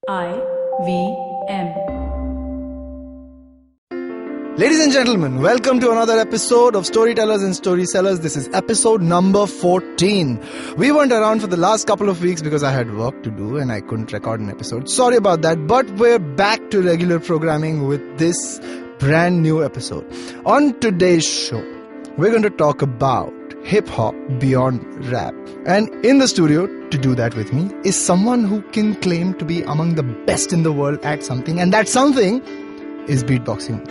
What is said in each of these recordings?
IVM. Ladies and gentlemen, welcome to another episode of Storytellers and Storysellers. This is episode number 14. We weren't around for the last couple of weeks because I had work to do and I couldn't record an episode. Sorry about that, but we're back to regular programming with this brand new episode. On today's show, we're going to talk about hip-hop beyond rap. And in the studio to do that with me is someone who can claim to be among the best in the world at something, and that something is beatboxing.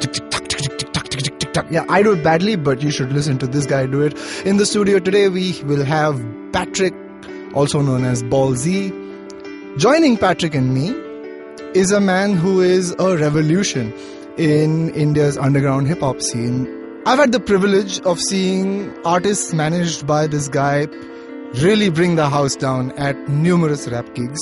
Yeah, I do it badly, but you should listen to this guy do it. In the studio today, we will have Patrick, also known as Ballzee. Joining Patrick and me is a man who is a revolution in India's underground hip-hop scene. I've had the privilege of seeing artists managed by this guy really bring the house down at numerous rap gigs.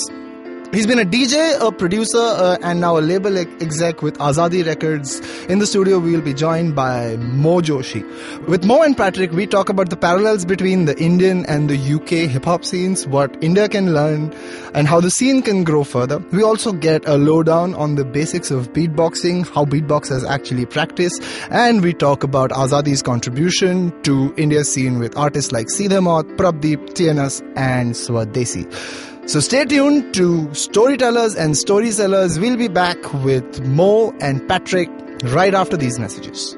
He's been a DJ, a producer, and now a label exec with Azadi Records. In the studio, we'll be joined by Joshi. With Mo and Patrick, we talk about the parallels between the Indian and the UK hip-hop scenes, what India can learn, and how the scene can grow further. We also get a lowdown on the basics of beatboxing, how beatboxers actually practice, and we talk about Azadi's contribution to India's scene with artists like Seedhe Maut, Prabdeep, TNS, and Swadesi. So stay tuned to Storytellers and Storysellers. We'll be back with Mo and Patrick right after these messages.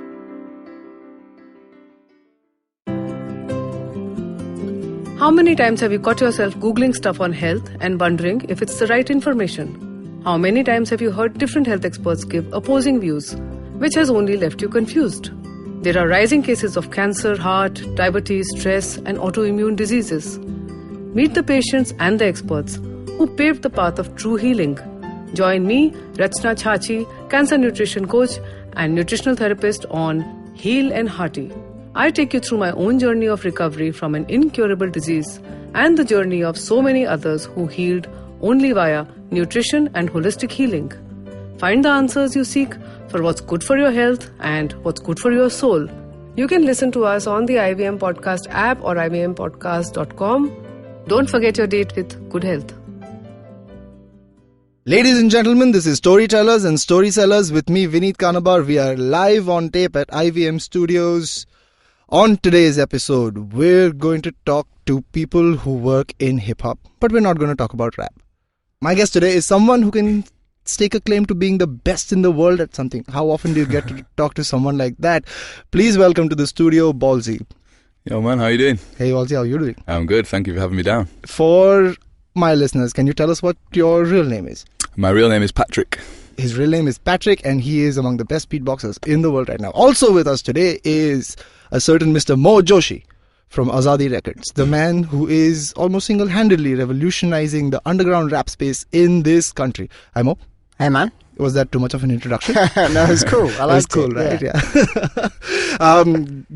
How many times have you caught yourself Googling stuff on health and wondering if it's the right information? How many times have you heard different health experts give opposing views, which has only left you confused? There are rising cases of cancer, heart, diabetes, stress, and autoimmune diseases. Meet the patients and the experts who paved the path of true healing. Join me, Rachna Chachi, cancer nutrition coach and nutritional therapist on Heal and Hearty. I take you through my own journey of recovery from an incurable disease and the journey of so many others who healed only via nutrition and holistic healing. Find the answers you seek for what's good for your health and what's good for your soul. You can listen to us on the IVM Podcast app or ivmpodcast.com. Don't forget your date with good health. Ladies and gentlemen, this is Storytellers and Storysellers with me, Vineet Kanabar. We are live on tape at IVM Studios. On today's episode, we're going to talk to people who work in hip-hop, but we're not going to talk about rap. My guest today is someone who can stake a claim to being the best in the world at something. How often do you get to talk to someone like that? Please welcome to the studio, Ballzee. Yo man, how you doing? Hey Ballzee, how are you doing? I'm good, thank you for having me down. For my listeners, can you tell us what your real name is? My real name is Patrick. His real name is Patrick, and he is among the best beatboxers in the world right now. Also with us today is a certain Mr. Joshi from Azadi Records, the man who is almost single-handedly revolutionizing the underground rap space in this country. Hi Mo. Hey man. Was that too much of an introduction? No, it's cool. I liked it. Cool, right? Yeah.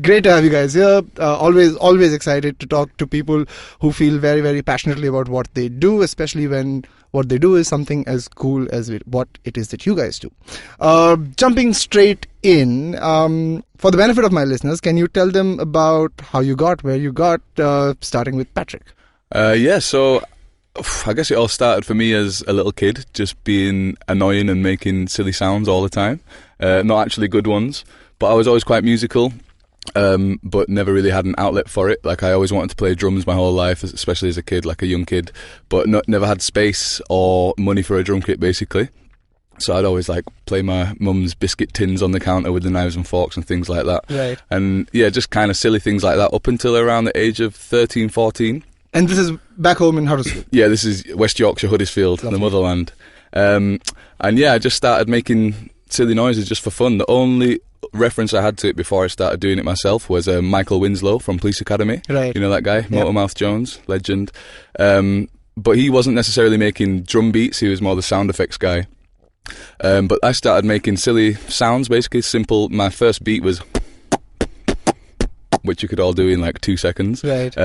Great to have you guys here. Always excited to talk to people who feel very, very passionately about what they do, especially when what they do is something as cool as what it is that you guys do. Jumping straight in, for the benefit of my listeners, can you tell them about how you got, where you got, starting with Patrick? So I guess it all started for me as a little kid, just being annoying and making silly sounds all the time. Not actually good ones, but I was always quite musical, but never really had an outlet for it. Like I always wanted to play drums my whole life, especially as a kid, like a young kid, but never had space or money for a drum kit basically. So I'd always like play my mum's biscuit tins on the counter with the knives and forks and things like that. Right. And yeah, just kind of silly things like that up until around the age of 13, 14. And this is back home in Huddersfield? Yeah, this is West Yorkshire, Huddersfield, the motherland. And yeah, I just started making silly noises just for fun. The only reference I had to it before I started doing it myself was Michael Winslow from Police Academy. Right. You know that guy? Yeah. Motormouth Jones, legend. But he wasn't necessarily making drum beats, he was more the sound effects guy. But I started making silly sounds, basically simple. My first beat was, which you could all do in like 2 seconds. Right.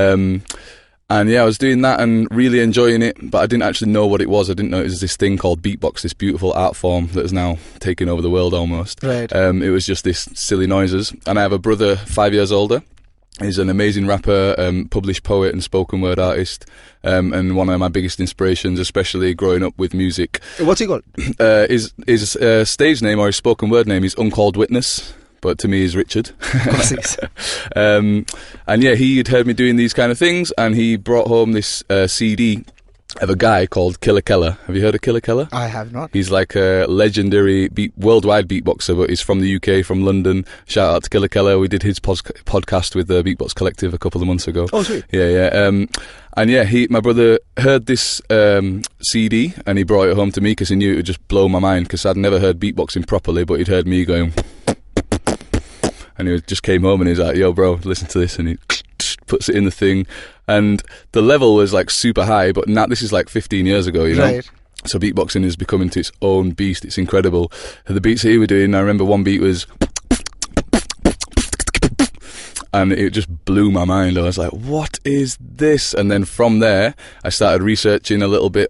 And yeah, I was doing that and really enjoying it, but I didn't actually know what it was. I didn't know it was this thing called beatbox, this beautiful art form that has now taken over the world almost. Right. It was just this silly noises. And I have a brother 5 years older, He's an amazing rapper, published poet and spoken word artist, and one of my biggest inspirations, especially growing up with music. What's he called? His stage name or his spoken word name is Uncalled Witness, but to me is Richard. And yeah, he had heard me doing these kind of things, and he brought home this CD of a guy called Killer Keller. Have you heard of Killer Keller? I have not. He's like a legendary worldwide beatboxer, but he's from the UK, from London. Shout out to Killer Keller. We did his podcast with the Beatbox Collective a couple of months ago. Oh, sweet. Yeah. And yeah, my brother heard this CD and he brought it home to me because he knew it would just blow my mind, because I'd never heard beatboxing properly, but he'd heard me going, and he just came home and he's like, yo bro, listen to this, and he puts it in the thing, and the level was like super high, but now this is like 15 years ago, you know. Right. So beatboxing is becoming to its own beast. It's incredible. The beats he were doing, I remember one beat was, and it just blew my mind. I was like, what is this? And then from there I started researching a little bit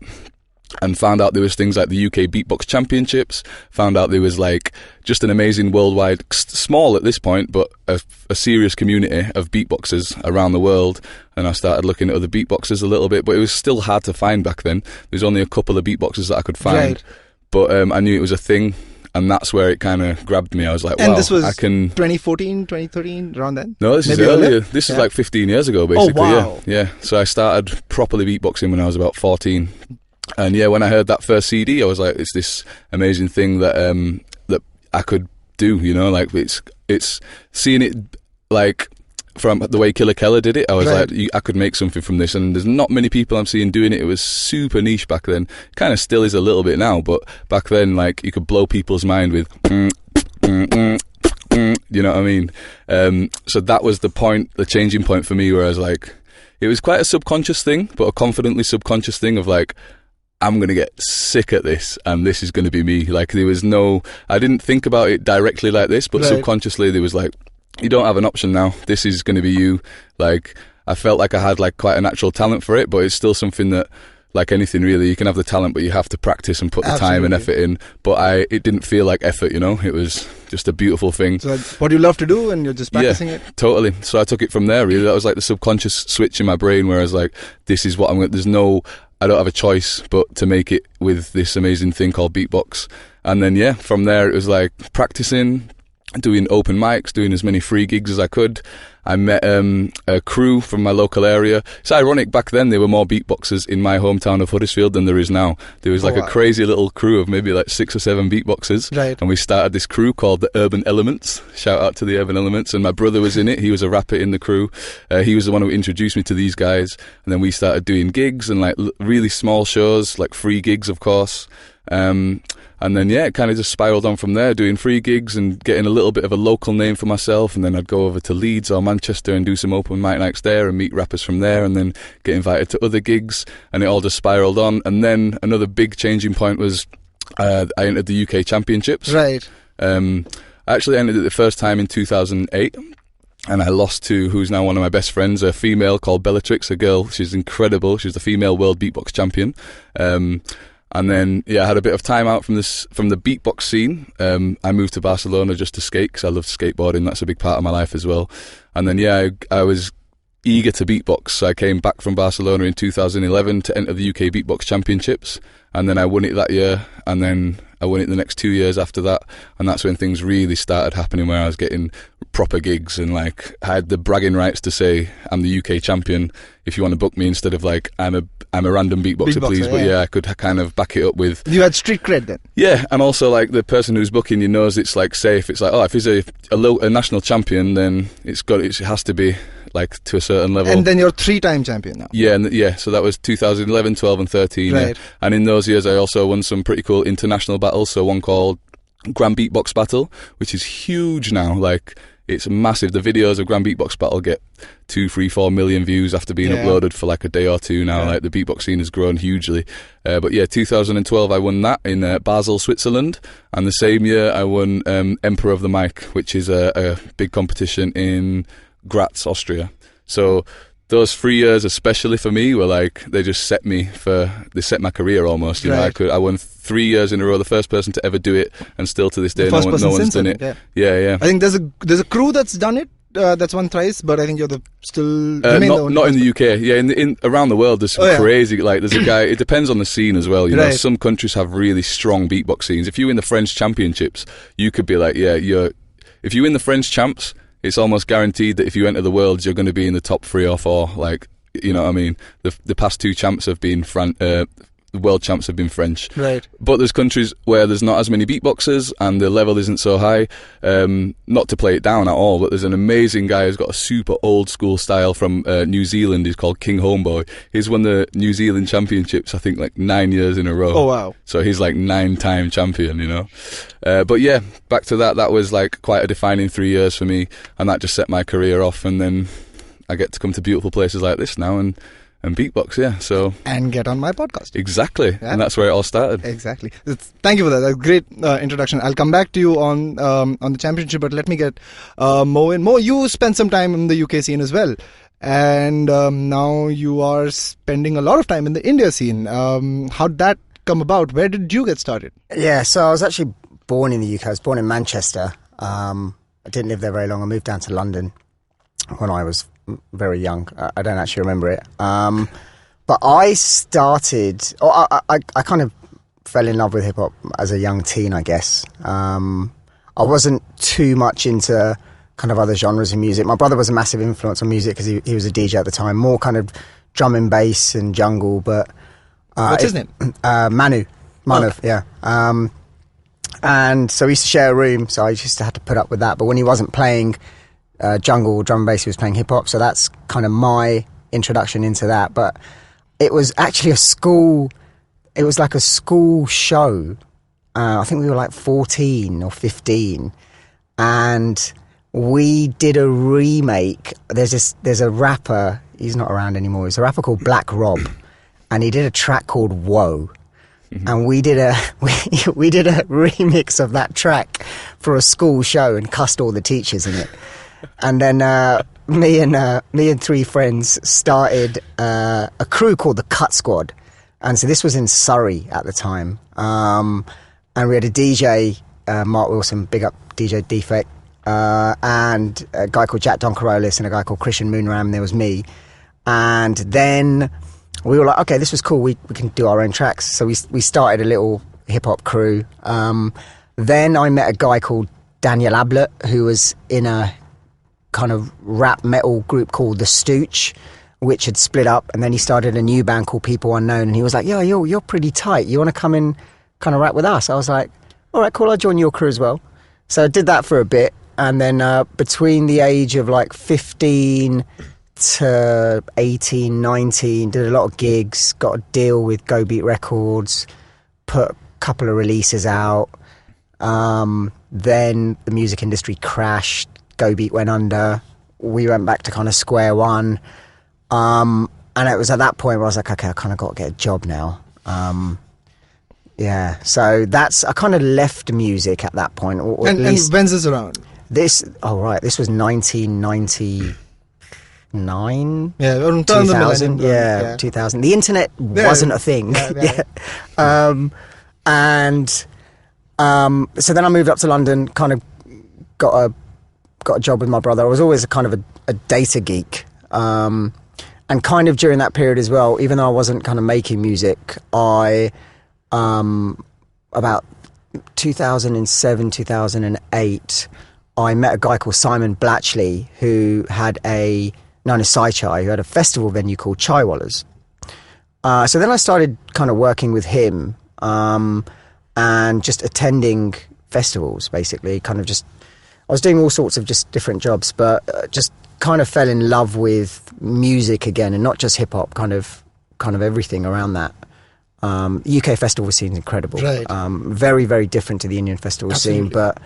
and found out there was things like the UK Beatbox Championships, found out there was like just an amazing worldwide, small at this point, but a serious community of beatboxers around the world. And I started looking at other beatboxers a little bit, but it was still hard to find back then. There's only a couple of beatboxers that I could find. Right. But I knew it was a thing, and that's where it kind of grabbed me. I was like, wow, And this was I can... 2014, 2013, around then? No, this is Maybe earlier. earlier? This is Yeah. like 15 years ago, basically. wow. Yeah. So I started properly beatboxing when I was about 14. And yeah, when I heard that first CD, I was like, it's this amazing thing that that I could do, you know, like it's seeing it like from the way Killer Keller did it. I was Right. like, I could make something from this, and there's not many people I'm seeing doing it. It was super niche back then. Kind of still is a little bit now, but back then, like, you could blow people's mind with you know what I mean? So that was the changing point for me, where I was like, it was quite a subconscious thing, but a confidently subconscious thing of like, I'm going to get sick at this, and this is going to be me. Like, there was I didn't think about it directly like this, but Right. subconsciously there was like, you don't have an option now. This is going to be you. Like, I felt like I had like quite a natural talent for it, but it's still something that, like anything really, you can have the talent, but you have to practice and put the time and effort in. But it didn't feel like effort, you know? It was just a beautiful thing. So that's what you love to do, and you're just practicing it? Totally. So I took it from there, really. That was like the subconscious switch in my brain, where I was like, this is what I'm going to... I don't have a choice but to make it with this amazing thing called beatbox. And then, yeah, from there it was like practicing, doing open mics, doing as many free gigs as I could. I met a crew from my local area. It's ironic, back then there were more beatboxers in my hometown of Huddersfield than there is now. There was like a crazy little crew of maybe like 6 or 7 beatboxers. Right. And we started this crew called the Urban Elements. Shout out to the Urban Elements. And my brother was in it. He was a rapper in the crew. He was the one who introduced me to these guys. And then we started doing gigs and like really small shows, like free gigs, of course. And then, yeah, it kind of just spiraled on from there, doing free gigs and getting a little bit of a local name for myself. And then I'd go over to Leeds or Manchester and do some open mic nights there and meet rappers from there, and then get invited to other gigs. And it all just spiraled on. And then another big changing point was I entered the UK Championships. Right. I actually entered it the first time in 2008. And I lost to who's now one of my best friends, a female called Bellatrix, a girl. She's incredible. She's the female world beatbox champion. And then, yeah, I had a bit of time out from the beatbox scene. I moved to Barcelona just to skate, because I love skateboarding. That's a big part of my life as well. And then, yeah, I was eager to beatbox. So I came back from Barcelona in 2011 to enter the UK Beatbox Championships. And then I won it that year. And then I won it the next 2 years after that. And that's when things really started happening, where I was getting proper gigs, and like I had the bragging rights to say, I'm the UK champion, if you want to book me, instead of like, I'm a random beatboxer, please. But yeah, I could kind of back it up with... You had street cred then? Yeah, and also like the person who's booking you knows it's like safe. It's like, oh, if he's a national champion, then it has to be like to a certain level. And then you're 3-time champion now? Yeah, so that was 2011, 12 and 13. Right. Yeah. And in those years I also won some pretty cool international battles. So one called Grand Beatbox Battle, which is huge now. Like, it's massive. The videos of Grand Beatbox Battle get 2, 3, 4 million views after being uploaded for like a day or two now. Like, the beatbox scene has grown hugely. But yeah, 2012 I won that in Basel, Switzerland. And the same year I won Emperor of the Mic, which is a big competition in Graz, Austria. So those 3 years, especially for me, were like, they set my career almost. You know, I won 3 years in a row, the first person to ever do it, and still to this day, no one's done it. Yeah. I think there's a crew that's done it that's won thrice, but I think you're still remain the only not in person. the UK. Yeah, in around the world, there's some crazy. Like, there's a guy. It depends on the scene as well. You know, some countries have really strong beatbox scenes. If you win the French Championships, you could be like, if you win the French Champs, it's almost guaranteed that if you enter the Worlds, you're going to be in the top 3 or 4. Like, you know what I mean? The past 2 champs have been the world champs have been French. Right. But there's countries where there's not as many beatboxers and the level isn't so high. Not to play it down at all, but there's an amazing guy who's got a super old school style from New Zealand. He's called King Homeboy. He's won the New Zealand Championships, I think, like 9 years in a row. Oh, wow. So he's like 9-time champion, you know. But yeah, back to that. That was like quite a defining 3 years for me, and that just set my career off. And then I get to come to beautiful places like this now and beatbox, so... And get on my podcast. Exactly, and that's where it all started. Exactly. Thank you for that. That's a great introduction. I'll come back to you on the championship, but let me get Mo in. Mo, you spent some time in the UK scene as well, and now you are spending a lot of time in the India scene. How'd that come about? Where did you get started? Yeah, so I was actually born in the UK. I was born in Manchester. I didn't live there very long. I moved down to London when I was very young. I don't actually remember it. But I started... I kind of fell in love with hip-hop as a young teen, I guess. I wasn't too much into kind of other genres of music. My brother was a massive influence on music because he was a DJ at the time. More kind of drum and bass and jungle, but... What's his name? Manu, yeah. And so we used to share a room, so I used to have to put up with that. But when he wasn't playing... jungle, drum and bass, he was playing hip-hop, so that's kind of my introduction into that. But it was actually it was like a school show. I think we were like 14 or 15, and we did a remake. There's a rapper, he's not around anymore, there's a rapper called Black Rob, and he did a track called Whoa. And we did a remix of that track for a school show and cussed all the teachers in it. And then me and 3 friends started a crew called the Cut Squad, and so this was in Surrey at the time. And we had a DJ, Mark Wilson, big up DJ Defect, and a guy called Jack Doncarolis and a guy called Christian Moonram. There was me, and then we were like, okay, this was cool. We can do our own tracks. So we started a little hip hop crew. Then I met a guy called Daniel Ablett, who was in a kind of rap metal group called The Stooch, which had split up, and then he started a new band called People Unknown, and he was like, you're pretty tight, you want to come and kind of rap with us? I was like, all right, cool, I'll join your crew as well. So I did that for a bit, and then between the age of like 15 to 18, 19, did a lot of gigs, got a deal with Go Beat Records, put a couple of releases out. Then the music industry crashed, Go Beat went under, we went back to kind of square one, and it was at that point where I was like, okay, I kind of got to get a job now. So I kind of left music at that point. Or and when's this around? This was 1999. Yeah, 2000. Yeah, 2000. The internet wasn't a thing. And so then I moved up to London, kind of got a job with my brother. I was always a kind of a data geek, and kind of during that period as well, even though I wasn't kind of making music, I about 2007, 2008, I met a guy called Simon Blatchley, who had known as Sai Chai, who had a festival venue called Chai Wallers. So then I started kind of working with him, and just attending festivals, basically, kind of just, I was doing all sorts of just different jobs, but just kind of fell in love with music again, and not just hip-hop, kind of everything around that. UK festival scene is incredible. Right. Very, very different to the Indian festival scene, but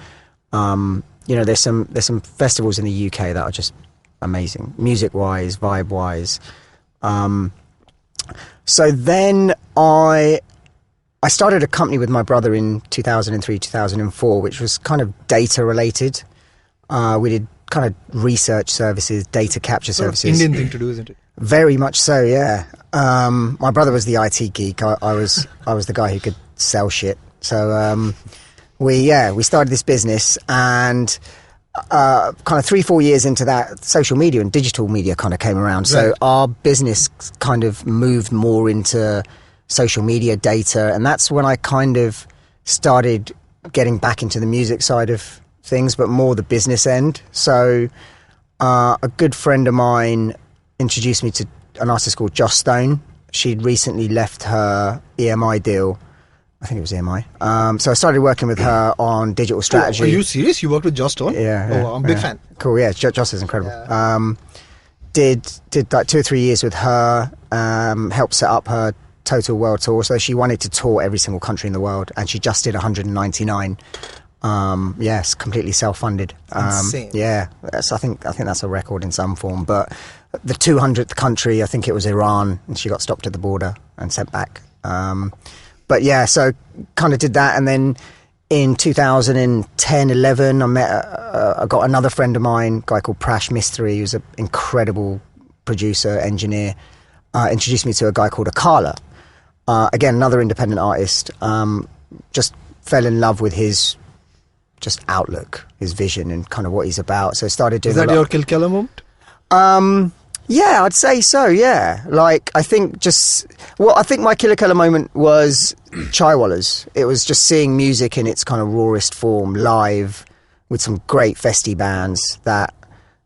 there's some festivals in the UK that are just amazing, music-wise, vibe-wise. So then I started a company with my brother in 2003, 2004, which was kind of data-related. We did kind of research services, data capture services. Indian thing to do, isn't it? Very much so, yeah. My brother was the IT geek. I was the guy who could sell shit. So we started this business, and kind of 3-4 years into that, social media and digital media kind of came around. So our business kind of moved more into social media data, and that's when I kind of started getting back into the music side of things, but more the business end. So a good friend of mine introduced me to an artist called Josh Stone. She'd recently left her EMI deal. I think it was EMI. So I started working with her on digital strategy. Are you serious? You worked with Josh Stone? Yeah. Oh, I'm a big fan. Cool, yeah. Josh is incredible. Yeah. Did like 2 or 3 years with her, helped set up her total world tour. So she wanted to tour every single country in the world, and she just did 199. Yes, completely self-funded. Insane. Yeah, I think that's a record in some form. But the 200th country, I think it was Iran, and she got stopped at the border and sent back. But yeah, so kind of did that, and then in 2010-11, I got another friend of mine, a guy called Prash Mistry, who's an incredible producer, engineer, introduced me to a guy called Akala. Again, another independent artist. Just fell in love with his just outlook, his vision, and kind of what he's about. So I started doing. Is that your Kill Killer moment? Yeah, I'd say so. Yeah, like I think my Killer Killer moment was Chaiwalas. It was just seeing music in its kind of rawest form live with some great festy bands that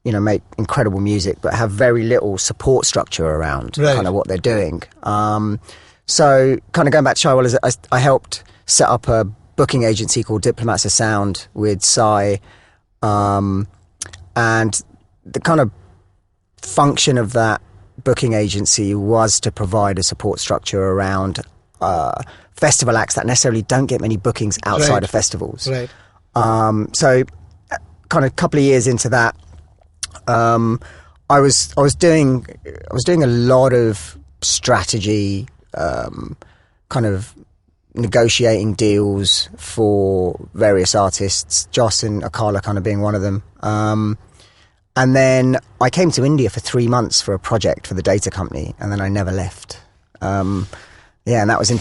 make incredible music but have very little support structure around kind of what they're doing. So kind of going back to Chaiwalas, I helped set up a booking agency called Diplomats of Sound with Sai, and the kind of function of that booking agency was to provide a support structure around festival acts that necessarily don't get many bookings outside of festivals. Right. So kind of a couple of years into that, I was doing a lot of strategy, kind of negotiating deals for various artists, Joss and Akala kind of being one of them. And then I came to India for 3 months for a project for the data company, and then I never left. And that was in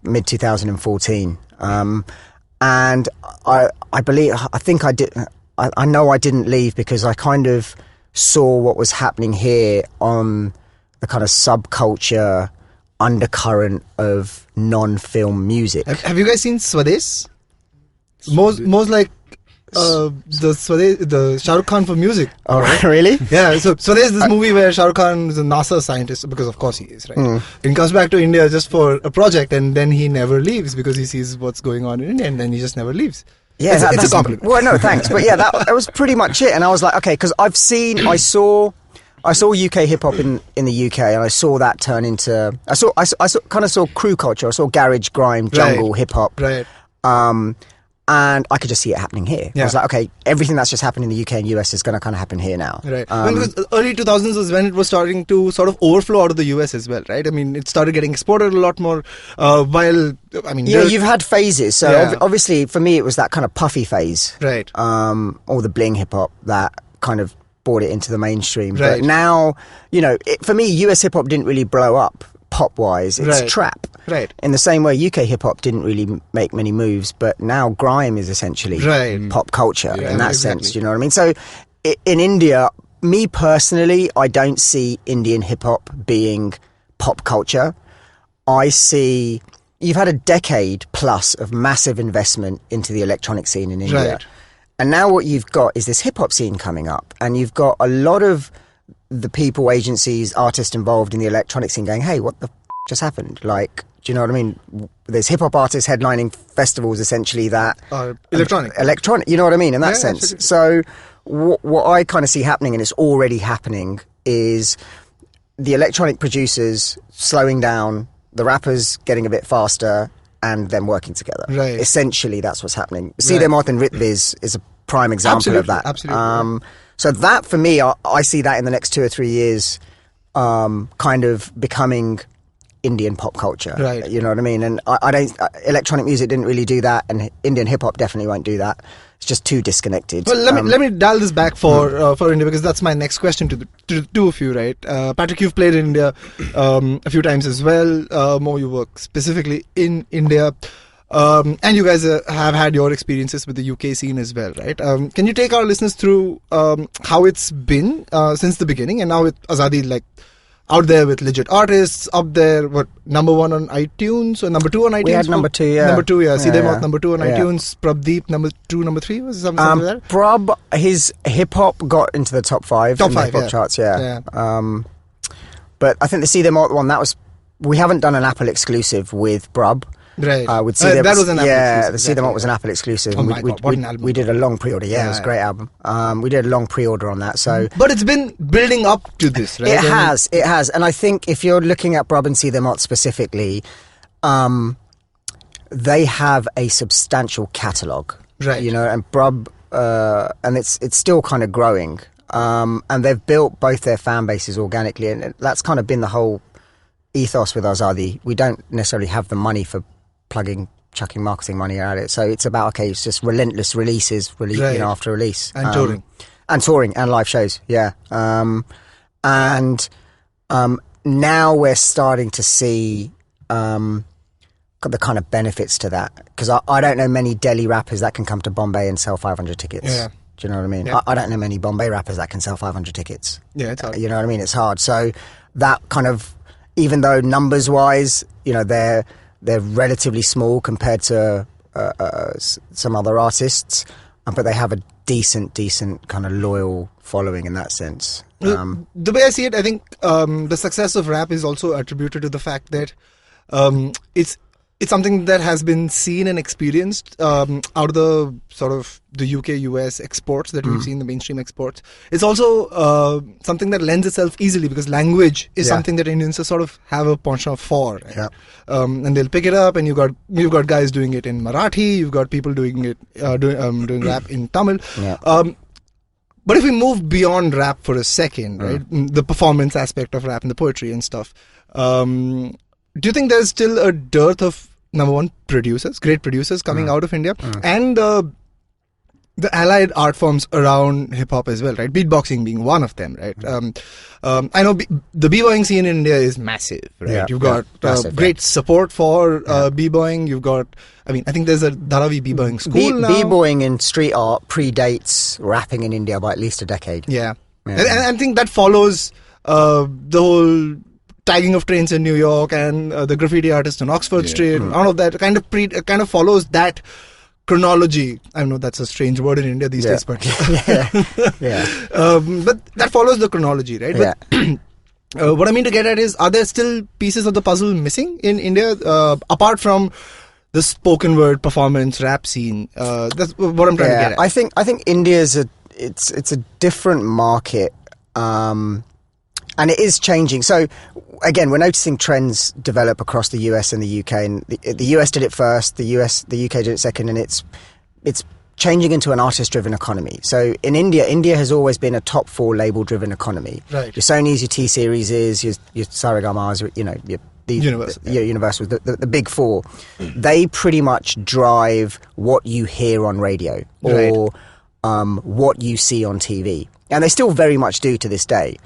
mid 2014. And I know I didn't leave because I kind of saw what was happening here on the kind of subculture undercurrent of non-film music. Have you guys seen Swades? Most like the Shah Rukh Khan for music. Oh, really? Yeah, so there's this movie where Shah Rukh Khan is a NASA scientist, because of course he is, right? And comes back to India just for a project, and then he never leaves because he sees what's going on in India, and then he just never leaves. Yeah, it's a compliment. Well, no, thanks. But yeah, that was pretty much it. And I was like, okay, because I saw UK hip hop in the UK, and I saw that turn into. I kind of saw crew culture. I saw garage, grime, jungle, hip hop. Right. And I could just see it happening here. Yeah. I was like, okay, everything that's just happened in the UK and US is going to kind of happen here now. Right. Because early 2000s was when it was starting to sort of overflow out of the US as well, right? I mean, it started getting exported a lot more. You've had phases. So obviously, for me, it was that kind of puffy phase, right? Or the bling hip hop that kind of brought it into the mainstream. Right. But now, for me, US hip hop didn't really blow up pop-wise. It's trap. Right. In the same way, UK hip-hop didn't really make many moves, but now grime is essentially pop culture in that sense. Do you know what I mean? So in India, me personally, I don't see Indian hip-hop being pop culture. I see... You've had a decade plus of massive investment into the electronic scene in India. Right. And now what you've got is this hip-hop scene coming up, and you've got a lot of the people, agencies, artists involved in the electronic scene going, hey, what the just happened? Like... Do you know what I mean? There's hip-hop artists headlining festivals, essentially, that... Electronic, you know what I mean, in that sense. Absolutely. So what I kind of see happening, and it's already happening, is the electronic producers slowing down, the rappers getting a bit faster, and then working together. Right. Essentially, that's what's happening. Siddhe Martin Ritviz is a prime example of that. Absolutely. So that, for me, I see that in the next 2 or 3 years kind of becoming... Indian pop culture, right? You know what I mean? And I don't. Electronic music didn't really do that, and Indian hip hop definitely won't do that. It's just too disconnected. Well, let me dial this back for India, because that's my next question to the two of you, right? Patrick, you've played in India a few times as well. Mo, you work specifically in India. And you guys have had your experiences with the UK scene as well, right? Can you take our listeners through how it's been since the beginning, and now with Azadi, like, out there with legit artists, up there, what, number 1 on iTunes or number 2 on iTunes? We had number 2, yeah. Number 2, yeah. See them out, yeah. number 2 on Yeah. iTunes. Prabdeep, number 2, number 3, was something like that? Brub, his hip hop got into the top 5 Top in the 5, hip hop yeah. charts, yeah. Yeah. But I think the See Them Out one, that was, we haven't done an Apple exclusive with Brub. Right. With See Them, that was an Apple exclusive. the See Them Out was an Apple exclusive. Oh my God, what an album. We did a long pre-order. Yeah, it was a great album. We did a long pre-order on that. So, But it's been building up to this, right? It has. And I think if you're looking at Brub and See Them Out specifically, they have a substantial catalogue. Right. You know, and Brub, and it's still kind of growing. And they've built both their fan bases organically, and that's kind of been the whole ethos with Azadi. We don't necessarily have the money for chucking marketing money at it. So it's about, okay, it's just relentless releases, you know, after release. And touring. And touring and live shows, yeah. Now we're starting to see the kind of benefits to that. Because I don't know many Delhi rappers that can come to Bombay and sell 500 tickets. Yeah. Do you know what I mean? Yeah. I don't know many Bombay rappers that can sell 500 tickets. Yeah, it's hard. You know what I mean? It's hard. So that kind of, even though numbers-wise, you know, they're relatively small compared to some other artists, but they have a decent kind of loyal following in that sense. The way I see it, I think the success of rap is also attributed to the fact that it's something that has been seen and experienced out of the sort of the UK US exports that we've seen, the mainstream exports. It's also something that lends itself easily because language is something that Indians sort of have a penchant for, right? Yeah. And they'll pick it up, and you've got guys doing it in Marathi, you've got people doing it doing rap in Tamil. Yeah. But if we move beyond rap for a second, right, the performance aspect of rap and the poetry and stuff, do you think there's still a dearth of, number one, great producers coming out of India, and the allied art forms around hip-hop as well, right? Beatboxing being one of them, right? I know the b-boying scene in India is massive, right? Yeah, You've got massive, great support for b-boying. You've got, I mean, I think there's a Dharavi b-boying school now. B-boying in street art predates rapping in India by at least a decade. Yeah. And I think that follows the whole tagging of trains in New York and the graffiti artist on Oxford Street, and all of that kind of follows that chronology. I know that's a strange word in India these days, but but that follows the chronology, right? Yeah. But what I mean to get at is, are there still pieces of the puzzle missing in India apart from the spoken word performance rap scene? That's what I'm trying to get at. I think India's it's a different market. And it is changing. So, again, we're noticing trends develop across the US and the UK. And the US did it first, the UK did it second, and it's changing into an artist-driven economy. So, in India has always been a top 4 label-driven economy. Right. Your Sonys, your T-Series, your Saragamas, you know, your Universal, the big 4. They pretty much drive what you hear on radio or what you see on TV. And they still very much do to this day.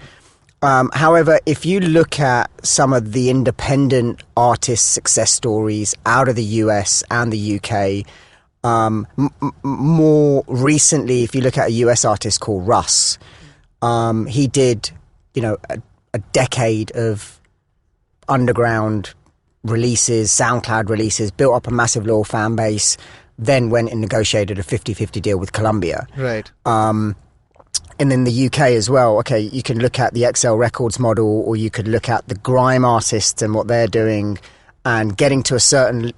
However, if you look at some of the independent artist success stories out of the US and the UK, more recently, if you look at a US artist called Russ, he did, you know, a decade of underground releases, SoundCloud releases, built up a massive loyal fan base, then went and negotiated a 50-50 deal with Columbia. Right. And in the UK as well, okay, you can look at the XL Records model, or you could look at the grime artists and what they're doing, and getting to a certain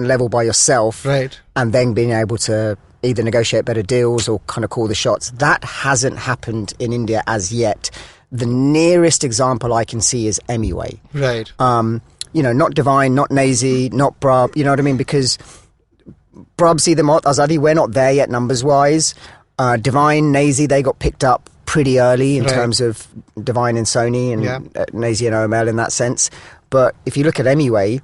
level by yourself, right, and then being able to either negotiate better deals or kind of call the shots. That hasn't happened in India as yet. The nearest example I can see is Emiway. Right. You know, not Divine, not Nazy, not Brub. You know what I mean? Because Brub, See Them Out, Azadi, we're not there yet numbers-wise. Divine, Nazy, they got picked up pretty early in terms of Divine and Sony, and Nazy and OML in that sense. But if you look at Emiway,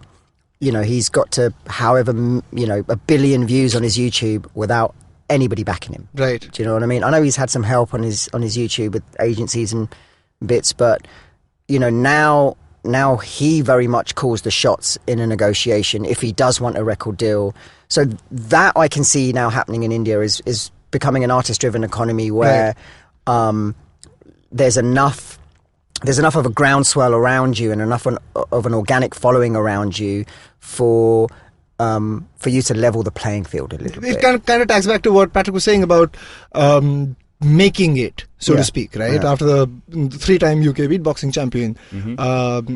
you know, he's got to however, you know, 1 billion views on his YouTube without anybody backing him. Right. Do you know what I mean? I know he's had some help on his YouTube with agencies and bits, but, you know, now now he very much calls the shots in a negotiation if he does want a record deal. So that I can see now happening in India is becoming an artist-driven economy where there's enough of a groundswell around you and enough of an organic following around you for you to level the playing field a little bit. It kind of ties back to what Patrick was saying about making it, so to speak, right? After the 3-time UK beatboxing champion,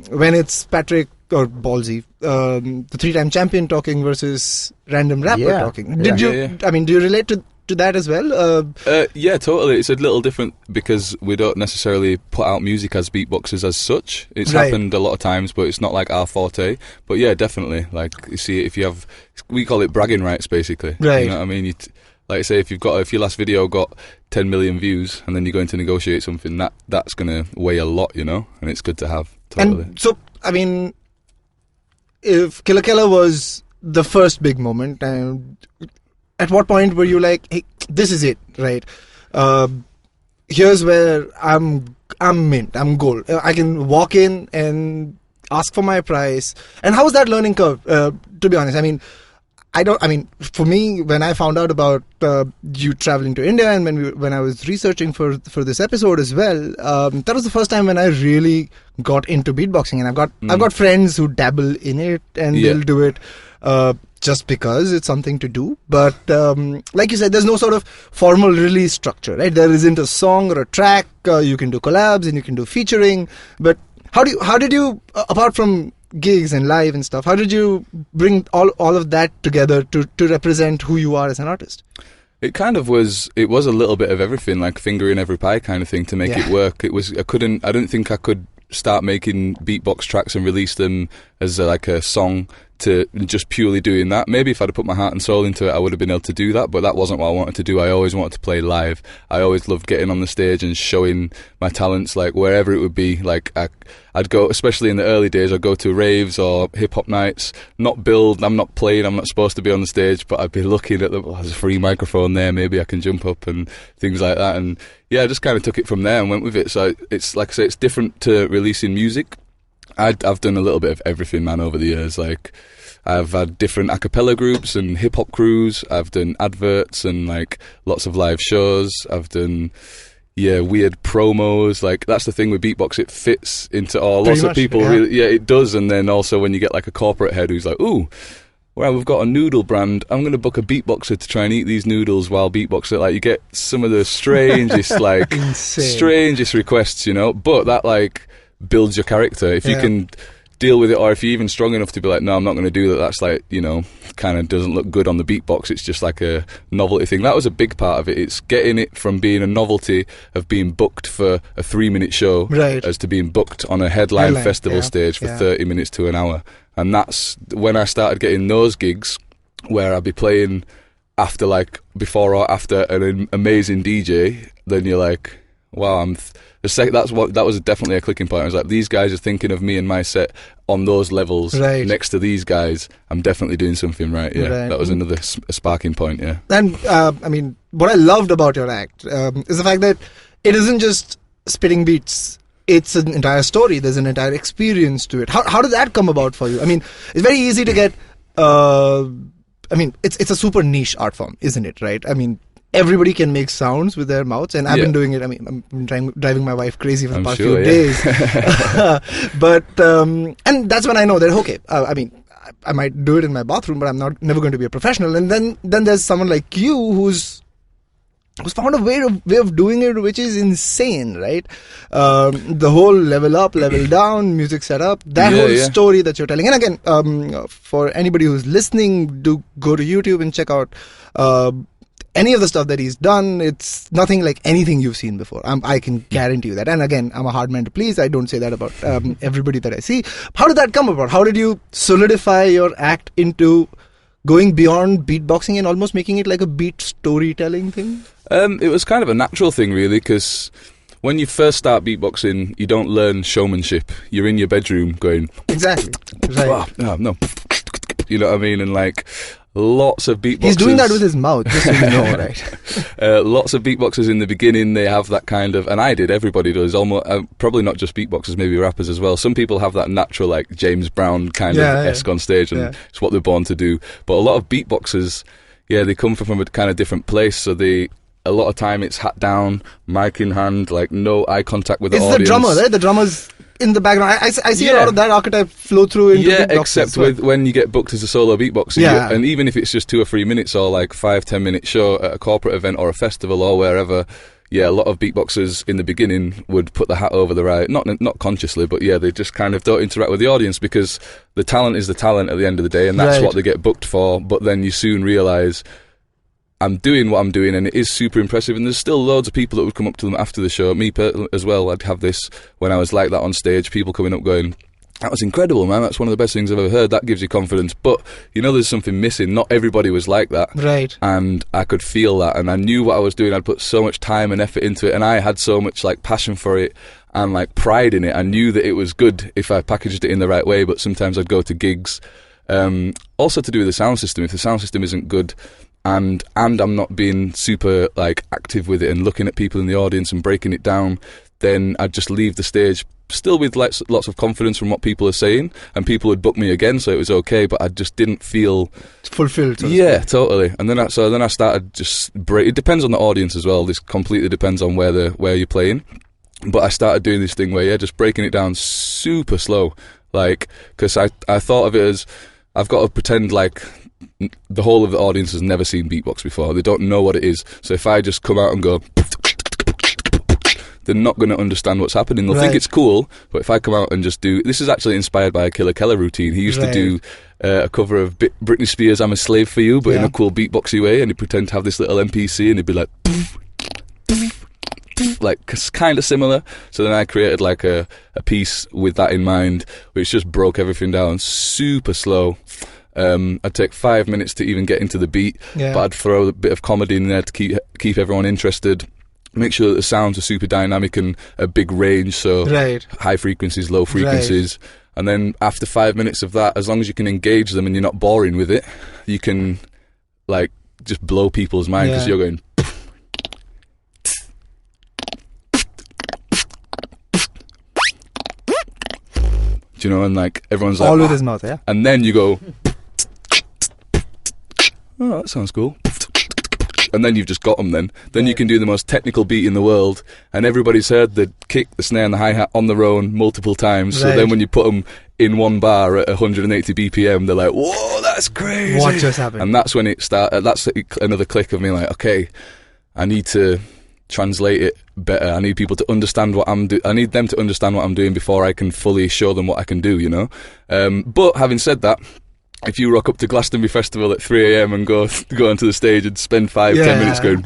when it's Patrick or Ballzee, the 3-time champion talking versus random rapper talking. Did you? I mean, do you relate to that as well? Yeah, totally. It's a little different because we don't necessarily put out music as beatboxers as such. It's happened a lot of times, but it's not like our forte. But yeah, definitely. Like, you see, if you have, we call it bragging rights, basically. Right. You know what I mean? Like I say, if your last video got 10 million views and then you're going to negotiate something, that's going to weigh a lot, you know? And it's good to have, totally. And so, I mean, if Killa Killa was the first big moment, at what point were you like, hey, this is it, right? Here's where I'm mint, I'm gold. I can walk in and ask for my price. And how was that learning curve, to be honest? I mean, for me, when I found out about you traveling to India and when I was researching for this episode as well, that was the first time when I really got into beatboxing. And I've got friends who dabble in it and they'll do it just because it's something to do. But like you said, there's no sort of formal release structure, right? There isn't a song or a track. You can do collabs and you can do featuring. But how did you, apart from gigs and live and stuff, how did you bring all of that together to represent who you are as an artist? It kind of was, it was a little bit of everything, like finger in every pie kind of thing to make it work. I don't think I could start making beatbox tracks and release them as like a song to just purely doing that. Maybe if I'd have put my heart and soul into it, I would have been able to do that, but that wasn't what I wanted to do. I always wanted to play live. I always loved getting on the stage and showing my talents, like wherever it would be. Like I'd go, especially in the early days, I'd go to raves or hip-hop nights, I'm not playing, I'm not supposed to be on the stage, but I'd be looking at there's a free microphone there, maybe I can jump up and things like that. And yeah, I just kind of took it from there and went with it. So it's, like I say, it's different to releasing music. I've done a little bit of everything, man, over the years. Like, I've had different a cappella groups and hip-hop crews. I've done adverts and, like, lots of live shows. I've done, weird promos. Like, that's the thing with beatbox. It fits into lots of people. Really, it does. And then also when you get, like, a corporate head who's like, ooh, well, we've got a noodle brand. I'm going to book a beatboxer to try and eat these noodles while beatboxing. Like, you get some of the strangest, like, strangest requests, you know? But that, like, builds your character. If you can deal with it, or if you're even strong enough to be like, no, I'm not going to do that, that's like, you know, kind of doesn't look good on the beatbox. It's just like a novelty thing. That was a big part of it. It's getting it from being a novelty of being booked for a 3-minute show as to being booked on a headline festival stage for 30 minutes to an hour. And that's when I started getting those gigs where I'd be playing after, like, before or after an amazing DJ. Then you're like, wow, that was definitely a clicking point. I was like, these guys are thinking of me and my set on those levels next to these guys. I'm definitely doing something right. That was another sparking point. And I mean, what I loved about your act is the fact that it isn't just spitting beats. It's an entire story. There's an entire experience to it. How did that come about for you? I mean, it's very easy to get. I mean, it's a super niche art form, isn't it? Right? I mean, everybody can make sounds with their mouths, and I've been doing it. I mean, I've been driving my wife crazy for the past few days. But and that's when I know that I mean, I might do it in my bathroom, but I'm never going to be a professional. And then there's someone like you who's found a way of doing it, which is insane, right? The whole level up, level down, music setup, that whole story that you're telling. And again, for anybody who's listening, do go to YouTube and check out any of the stuff that he's done. It's nothing like anything you've seen before. I can guarantee you that. And again, I'm a hard man to please. I don't say that about everybody that I see. How did that come about? How did you solidify your act into going beyond beatboxing and almost making it like a beat storytelling thing? It was kind of a natural thing, really, because when you first start beatboxing, you don't learn showmanship. You're in your bedroom going... Exactly. Right. Oh, no. You know what I mean? And like... Lots of beatboxers. He's doing that with his mouth, just so you know, right? Lots of beatboxers in the beginning, they have that kind of, and I did, everybody does, almost, probably not just beatboxers, maybe rappers as well. Some people have that natural, like, James Brown kind of esque on stage, and it's what they're born to do. But a lot of beatboxers, they come from a kind of different place, so a lot of time it's hat down, mic in hand, like, no eye contact with the audience. It's the drummer, right? The drummer's in the background. I see a lot of that archetype flow through into beatboxers. Except with when you get booked as a solo beatboxer, and even if it's just 2 or 3 minutes or like 5-10 minute show at a corporate event or a festival or wherever, a lot of beatboxers in the beginning would put the hat over the right, not consciously, but they just kind of don't interact with the audience because the talent is the talent at the end of the day, and that's what they get booked for. But then you soon realise, I'm doing what I'm doing, and it is super impressive, and there's still loads of people that would come up to them after the show, me as well. I'd have this when I was like that on stage, people coming up going, that was incredible, man, that's one of the best things I've ever heard. That gives you confidence, but there's something missing. Not everybody was like that, right? And I could feel that, and I knew what I was doing. I'd put so much time and effort into it, and I had so much like passion for it and like pride in it. I knew that it was good if I packaged it in the right way, but sometimes I'd go to gigs, also to do with the sound system. If the sound system isn't good, and I'm not being super like active with it and looking at people in the audience and breaking it down, then I'd just leave the stage still with lots of confidence from what people are saying, and people would book me again, so it was okay, but I just didn't feel fulfilled. Totally. And then I started just it depends on the audience as well. This completely depends on where you're playing. But I started doing this thing where just breaking it down super slow, like, because I thought of it as I've got to pretend like the whole of the audience has never seen beatbox before. They don't know what it is. So if I just come out and go, they're not going to understand what's happening. They'll think it's cool, but if I come out and just do... This is actually inspired by a Killer Keller routine. He used to do a cover of Britney Spears' I'm a Slave for You, but in a cool beatboxy way, and he'd pretend to have this little MPC, and he'd be like... like, kind of similar. So then I created like a piece with that in mind, which just broke everything down super slow. I'd take 5 minutes to even get into the beat, but I'd throw a bit of comedy in there to keep everyone interested. Make sure that the sounds are super dynamic and a big range, so high frequencies, low frequencies. And then after 5 minutes of that, as long as you can engage them and you're not boring with it, you can like just blow people's mind, because you're going... Do you know, and like everyone's like... All with his mouth, And then you go... Oh, that sounds cool. And then you've just got them then you can do the most technical beat in the world, and everybody's heard the kick, the snare and the hi-hat on their own multiple times, so then when you put them in one bar at 180 BPM, they're like, whoa, that's crazy. What just happened? And that's when it started. That's another click of me like, okay, I need to translate it better. I need people to understand what I'm doing. I need them to understand what I'm doing before I can fully show them what I can do, But having said that, if you rock up to Glastonbury Festival at 3 a.m. and go onto the stage and spend 5-10 minutes going,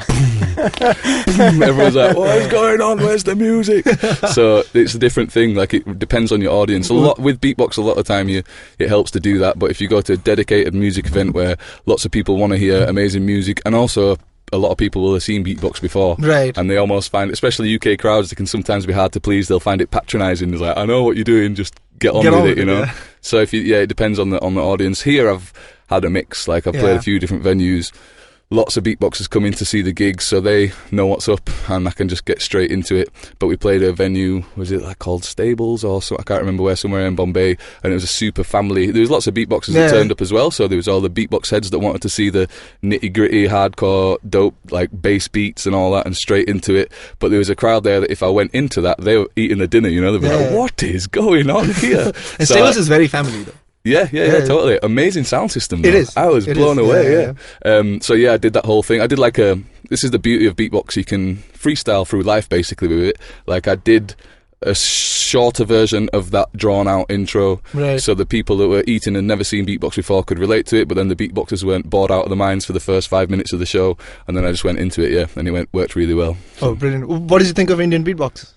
everyone's like, what is going on? Where's the music? So it's a different thing. Like, it depends on your audience. A lot with beatbox, a lot of the time it helps to do that. But if you go to a dedicated music event where lots of people want to hear amazing music, and also a lot of people will have seen beatbox before, and they almost find, especially UK crowds, it can sometimes be hard to please. They'll find it patronising. It's like, I know what you're doing, just get on with it, Yeah. So it depends on the audience. Here I've had a mix. Like, I've played a few different venues. Lots of beatboxers come in to see the gigs, so they know what's up, and I can just get straight into it. But we played a venue, was it like called Stables or so? I can't remember where, somewhere in Bombay, and it was a super family. There was lots of beatboxers that turned up as well, so there was all the beatbox heads that wanted to see the nitty-gritty, hardcore, dope, like bass beats and all that, and straight into it. But there was a crowd there that if I went into that, they were eating the dinner, they'd be like, what is going on here? And Stables is very family, though. Yeah, totally. Amazing sound system, though. It is. I was blown away, So I did that whole thing. I did like this is the beauty of beatbox, you can freestyle through life basically with it. Like, I did a shorter version of that drawn out intro, so the people that were eating and never seen beatbox before could relate to it, but then the beatboxers weren't bored out of their minds for the first 5 minutes of the show, and then I just went into it, and it worked really well. Oh, brilliant. What did you think of Indian beatbox?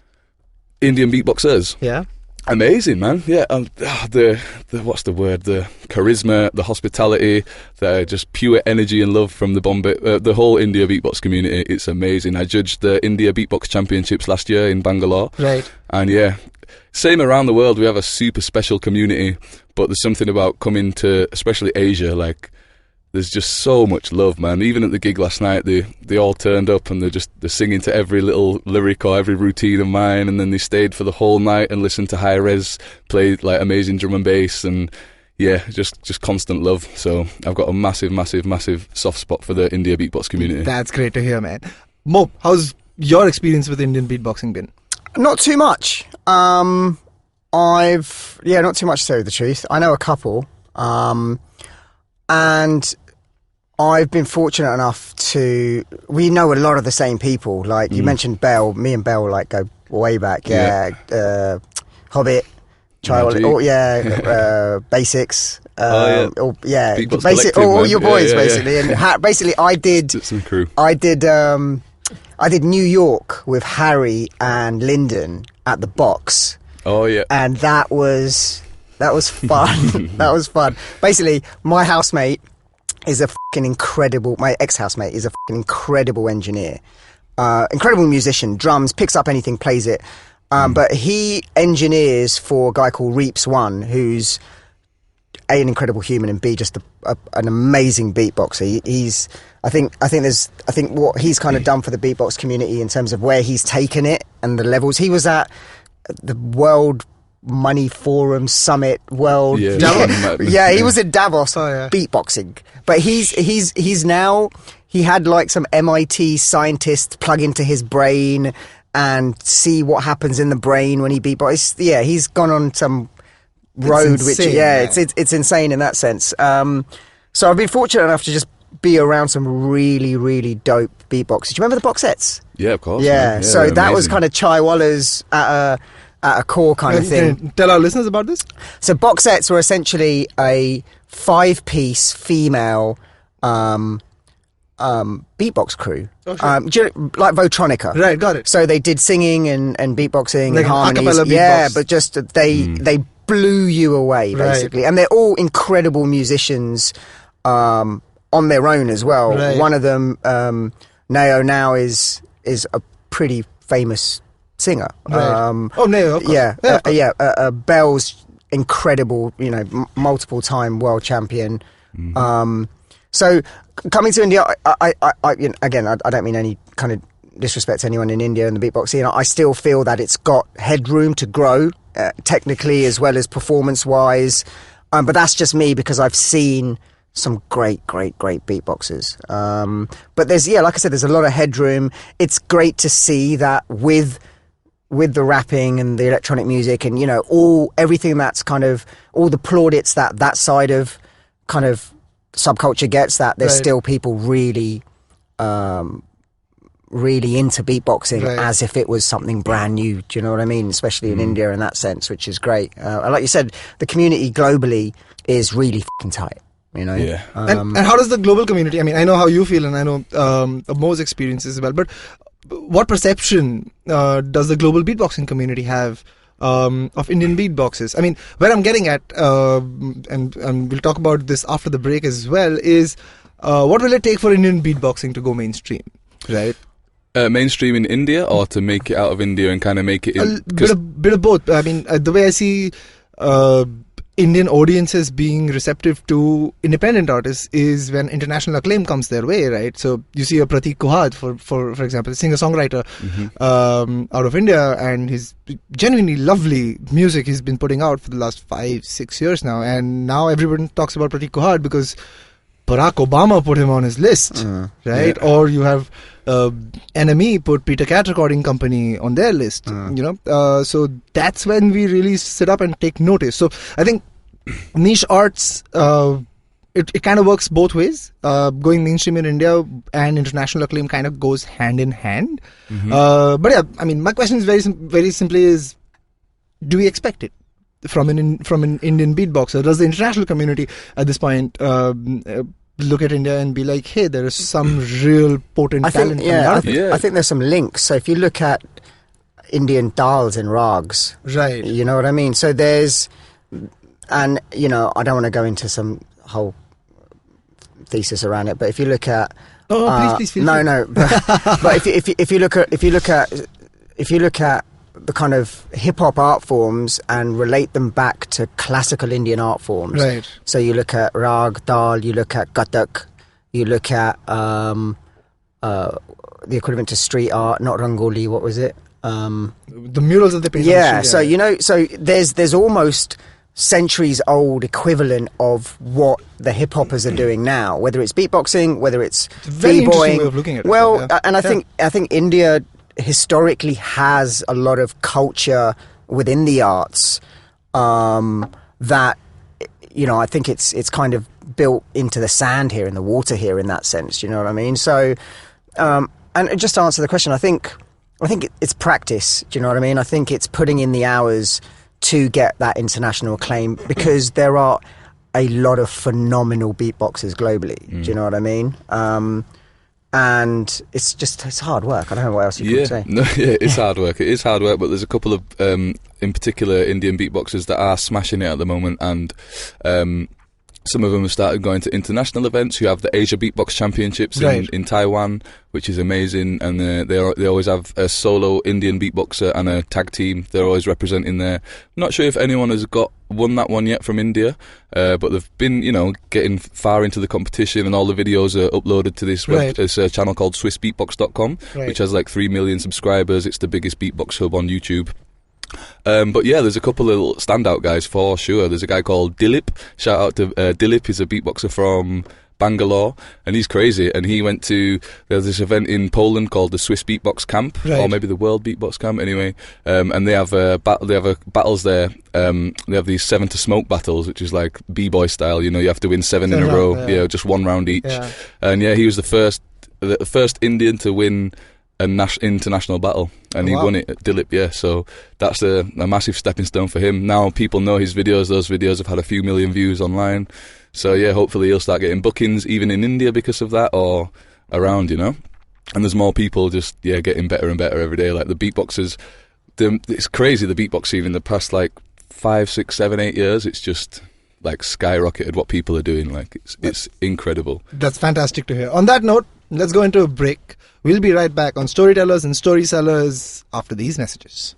Indian beatboxers? Yeah. Amazing, man. Yeah, the what's the word? The charisma, the hospitality, the just pure energy and love from the Bombay, the whole India beatbox community. It's amazing. I judged the India Beatbox Championships last year in Bangalore. Right. And same around the world. We have a super special community, but there's something about coming to, especially Asia, like, there's just so much love, man. Even at the gig last night, they all turned up and they're singing to every little lyric or every routine of mine, and then they stayed for the whole night and listened to High Res play like amazing drum and bass, and yeah, just constant love. So I've got a massive, massive, massive soft spot for the India beatbox community. That's great to hear, man. Mo, how's your experience with Indian beatboxing been? Not too much. Not too much to tell you the truth. I know a couple, and I've been fortunate enough we know a lot of the same people. Like you mentioned Bell, me and Bell like go way back. Hobbit, Child, Basics. Beatbox all your boys yeah, basically. yeah. And basically, I did some crew. I did New York with Harry and Lyndon at the Box. Oh yeah, and that was fun. That was fun. Basically, my housemate is a fucking incredible. My ex-housemate is a fucking incredible engineer, incredible musician. Drums, picks up anything, plays it. But he engineers for a guy called Reaps One, who's A, an incredible human, and B, just an amazing beatboxer. I think what he's kind of done for the beatbox community in terms of where he's taken it and the levels. He was at the World Money Forum Summit World. Yeah, he was in Davos beatboxing. But he's now, he had like some MIT scientists plug into his brain and see what happens in the brain when he beatboxes. Yeah, he's gone on some road, it's insane in that sense. So I've been fortunate enough to just be around some really, really dope beatboxers. Do you remember the Boxettes? Yeah, of course. Yeah, so that was kind of Chaiwalla's at a core kind of thing. Can you tell our listeners about this? So Boxettes were essentially a 5-piece female beatbox crew. Oh, sure. Like Votronica. Right, got it. So they did singing and beatboxing like and harmonies. A cappella beatbox. Yeah, but just they blew you away basically. Right. And they're all incredible musicians on their own as well. Right. One of them, Nao, now is a pretty famous singer. Right. Nao, of course. Bell's incredible, multiple time world champion. So coming to India, I don't mean any kind of disrespect to anyone in India and the beatbox scene. I still feel that it's got headroom to grow technically as well as performance-wise. But that's just me because I've seen some great beatboxers. But there's, like I said, there's a lot of headroom. It's great to see that with the rapping and the electronic music and, everything that's kind of, all the plaudits that side of kind of subculture gets, that there's still people really into beatboxing as if it was something brand new. Do you know what I mean? Especially in India in that sense, which is great. Like you said, the community globally is really fucking tight. Yeah. And how does the global community, I mean, I know how you feel and I know Mo's experiences as well, but what perception does the global beatboxing community have of Indian beatboxers? I mean, where I'm getting at, and we'll talk about this after the break as well, is what will it take for Indian beatboxing to go mainstream, right? Mainstream in India, or to make it out of India and kind of make it in... A bit of both. I mean, the way I see Indian audiences being receptive to independent artists is when international acclaim comes their way, right? So you see a Pratik Kuhad, for example, a singer-songwriter out of India, and his genuinely lovely music he's been putting out for the last 5-6 years now, and now everyone talks about Pratik Kuhad because Barack Obama put him on his list, right? Yeah. Or you have NME put Peter Cat Recording Company on their list, so that's when we really sit up and take notice. So I think niche arts, it kind of works both ways. Going mainstream in India and international acclaim kind of goes hand in hand. But yeah, I mean, my question is very simply is, do we expect it from an Indian beatboxer? Does the international community at this point look at India and be like, hey, there is some real potent talent coming out of it? I think there's some links. So if you look at Indian dals and rags, right, you know what I mean? So there's, and I don't want to go into some whole thesis around it, but if you look at please feel free. but if you look at the kind of hip-hop art forms and relate them back to classical Indian art forms. Right. So you look at Rag, Dal, you look at Kathak, you look at the equivalent to street art, not Rangoli, what was it? The murals that they paint. Yeah, so so there's almost centuries old equivalent of what the hip hoppers are doing now, whether it's beatboxing, whether it's very interesting b-boying. way of looking at it. Well, and I think India historically has a lot of culture within the arts that I think it's kind of built into the sand here, in the water here, in that sense. You know what I mean? So, and just to answer the question, I think it's practice. Do you know what I mean? I think it's putting in the hours to get that international acclaim, because there are a lot of phenomenal beatboxers globally. Do you know what I mean? And it's hard work. I don't know what else you could say. It's hard work. It is hard work, but there's a couple of, in particular, Indian beatboxers that are smashing it at the moment, and some of them have started going to international events. You have the Asia Beatbox Championships in Taiwan, which is amazing, and they always have a solo Indian beatboxer and a tag team. They're always representing there. I'm not sure if anyone has won that one yet from India, but they've been, getting far into the competition, and all the videos are uploaded to this channel called SwissBeatbox.com, which has like 3 million subscribers. It's the biggest beatbox hub on YouTube. But yeah, there's a couple of little standout guys for sure. There's a guy called Dilip. Shout out to Dilip. He's a beatboxer from Bangalore, and he's crazy. And he went to, there's this event in Poland called the Swiss Beatbox Camp, or maybe the World Beatbox Camp. Anyway, and they have battles there. They have these 7 to smoke battles, which is like b-boy style. You have to win 7 in a row. Just 1 round each. And he was the first Indian to win an international battle, and he won it at Dilip. So that's a massive stepping stone for him. Now people know his videos. Those videos have had a few million views online, so hopefully he'll start getting bookings even in India because of that, or around, and there's more people just getting better and better every day. Like the beatboxers, it's crazy, the beatbox scene in the past like 5, 6, 7, 8 years, it's just like skyrocketed what people are doing. Like it's incredible. That's fantastic to hear. On that note, let's go into a break. We'll be right back on Storytellers and Story Sellers after these messages.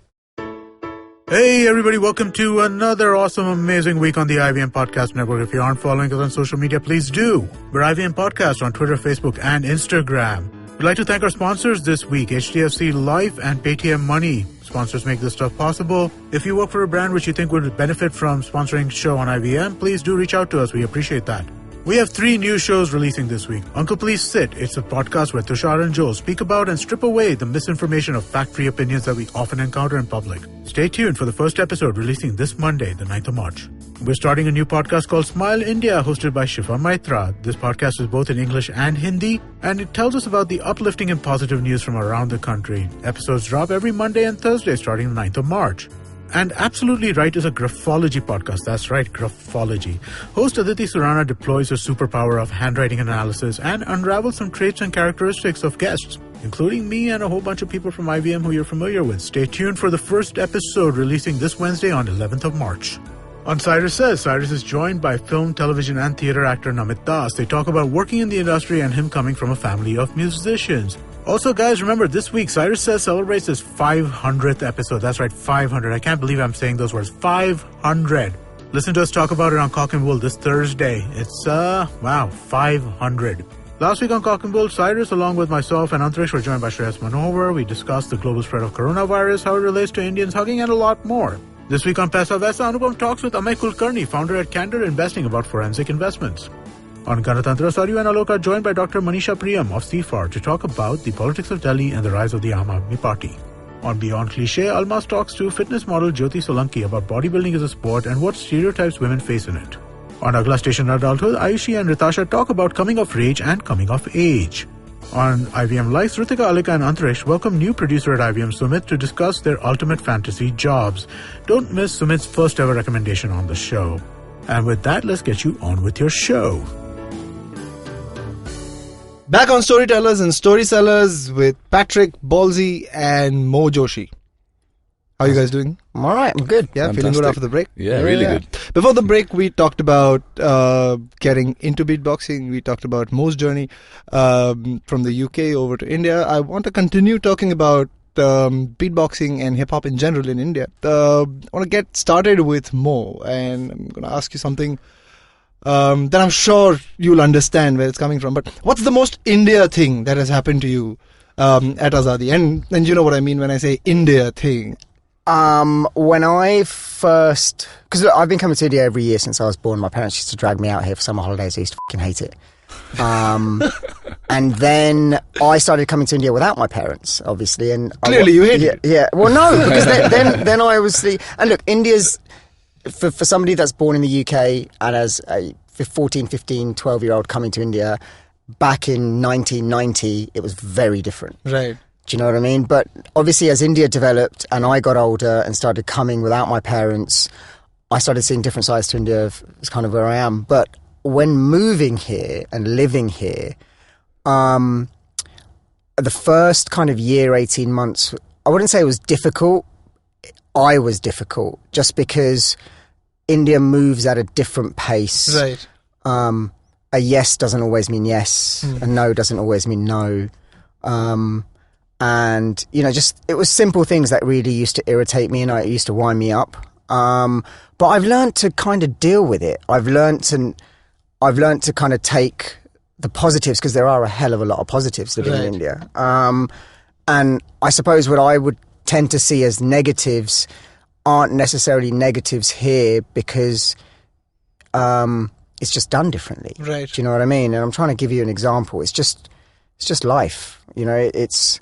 Hey everybody, welcome to another awesome, amazing week on the IVM Podcast Network. If you aren't following us on social media, please do. We're IVM Podcast on Twitter, Facebook, and Instagram. We'd like to thank our sponsors this week, HDFC Life and Paytm Money. Sponsors make this stuff possible. If you work for a brand which you think would benefit from sponsoring the show on IVM, please do reach out to us. We appreciate that. We have 3 new shows releasing this week. Uncle Please Sit. It's a podcast where Tushar and Joel speak about and strip away the misinformation of fact-free opinions that we often encounter in public. Stay tuned for the first episode releasing this Monday, the 9th of March. We're starting a new podcast called Smile India, hosted by Shifa Maitra. This podcast is both in English and Hindi, and it tells us about the uplifting and positive news from around the country. Episodes drop every Monday and Thursday starting the 9th of March. And Absolutely Right is a graphology podcast. That's right, graphology. Host Aditi Surana deploys her superpower of handwriting analysis and unravels some traits and characteristics of guests, including me and a whole bunch of people from IVM who you're familiar with. Stay tuned for the first episode releasing this Wednesday on 11th of March. On Cyrus Says, Cyrus is joined by film, television, and theater actor Namit Das. They talk about working in the industry and him coming from a family of musicians. Also, guys, remember, this week, Cyrus Says celebrates his 500th episode. That's right, 500. I can't believe I'm saying those words. 500. Listen to us talk about it on Cock and Bull this Thursday. It's, 500. Last week on Cock and Bull, Cyrus, along with myself and Antarish, were joined by Shreyas Manohar. We discussed the global spread of coronavirus, how it relates to Indians hugging, and a lot more. This week on Paisa Vaisa, Anupam talks with Amay Kulkarni, founder at Candor Investing, about forensic investments. On Ganatantra, Saryu and Alok are joined by Dr. Manisha Priyam of CFAR to talk about the politics of Delhi and the rise of the Aam Aadmi Party. On Beyond Cliché, Almas talks to fitness model Jyoti Solanki about bodybuilding as a sport and what stereotypes women face in it. On Agla Station Adulthood, Ayushi and Ritasha talk about coming of rage and coming of age. On IVM Live, Ritika, Alika and Antarish welcome new producer at IVM, Sumit, to discuss their ultimate fantasy jobs. Don't miss Sumit's first ever recommendation on the show. And with that, let's get you on with your show. Back on Storytellers and Story Sellers with Patrick, Ballzee, and Mo Joshi. How are you guys doing? I'm all right. I'm good. Yeah, Fantastic. feeling good after the break? Yeah, really good. Before the break, we talked about getting into beatboxing. We talked about Mo's journey from the UK over to India. I want to continue talking about beatboxing and hip hop in general in India. I want to get started with Mo, and I'm going to ask you something that I'm sure you'll understand where it's coming from. But what's the most India thing that has happened to you at Azadi? And you know what I mean when I say India thing. When I first, because I've been coming to India every year since I was born. My parents used to drag me out here for summer holidays. I used to fucking hate it. And then I started coming to India without my parents, obviously. And Clearly you hate it. Yeah. Well, no, because then I was and look, India's, for somebody that's born in the UK and as a 14, 15, 12-year-old coming to India back in 1990, it was very different. Right. Do you know what I mean? But obviously as India developed and I got older and started coming without my parents, I started seeing different sides to India. It's kind of where I am. But when moving here and living here, the first kind of year, 18 months, I wouldn't say it was difficult. I was difficult just because India moves at a different pace. Right. A yes doesn't always mean yes. A no doesn't always mean no. And, just, it was simple things that really used to irritate me and it used to wind me up. But I've learned to kind of deal with it. I've learned to kind of take the positives, because there are a hell of a lot of positives living in India. And I suppose what I would tend to see as negatives aren't necessarily negatives here because it's just done differently. Right. Do you know what I mean? And I'm trying to give you an example. It's just life. It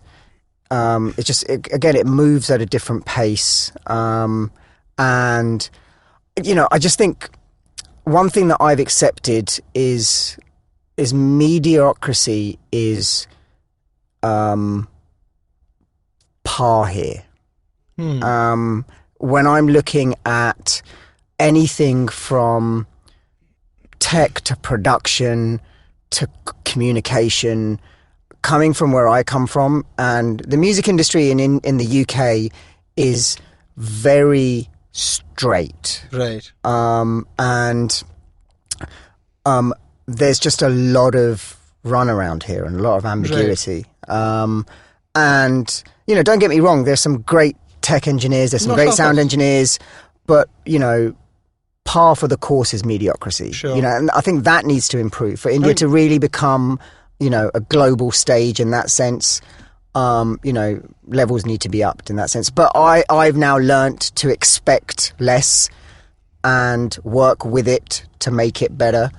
moves at a different pace. And, I just think one thing that I've accepted is mediocrity is par here. When I'm looking at anything from tech to production to communication, coming from where I come from, and the music industry in the UK is very straight. Right. There's just a lot of runaround here and a lot of ambiguity. Right. And, don't get me wrong, there's some great tech engineers, there's some great sound engineers, but, par for the course is mediocrity. Sure. And I think that needs to improve for India to really become, a global stage in that sense. Levels need to be upped in that sense. But I've now learnt to expect less and work with it to make it better.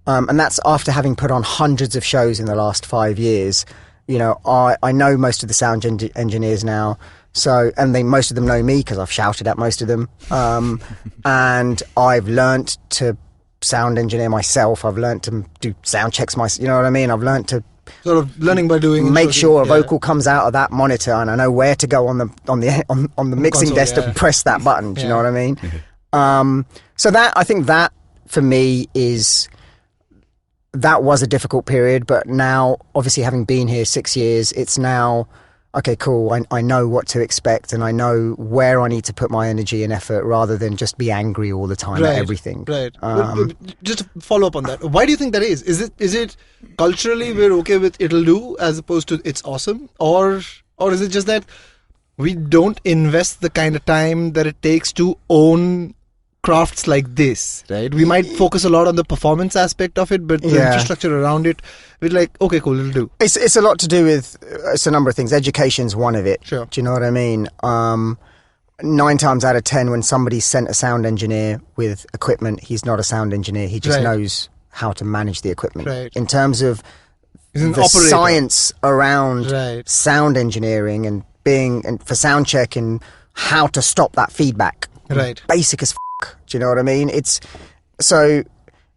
And that's after having put on hundreds of shows in the last 5 years. I know most of the sound engineers now. So, and most of them know me because I've shouted at most of them. And I've learnt to sound engineer myself. I've learnt to do sound checks myself. You know what I mean? I've learnt to sort of learning by doing. Make sure a vocal comes out of that monitor, and I know where to go on the mixing desk to press that button. Do you know what I mean? So I think that for me that was a difficult period, but now obviously having been here 6 years, it's now okay, cool. I know what to expect, and I know where I need to put my energy and effort rather than just be angry all the time at everything. Right. Just to follow up on that, why do you think that is? Is it culturally we're okay with it'll do as opposed to it's awesome, or is it just that we don't invest the kind of time that it takes to own crafts like this, right? We might focus a lot on the performance aspect of it, but the infrastructure around it, we're like, okay, cool, it'll do. It's a lot to do with, it's a number of things. Education's one of it. Sure. Do you know what I mean? 9 times out of 10, when somebody's sent a sound engineer with equipment, he's not a sound engineer. He just knows how to manage the equipment. Right. In terms of the operator. Science around sound engineering and for sound check and how to stop that feedback. Right. Basic as f***. Do you know what I mean? It's so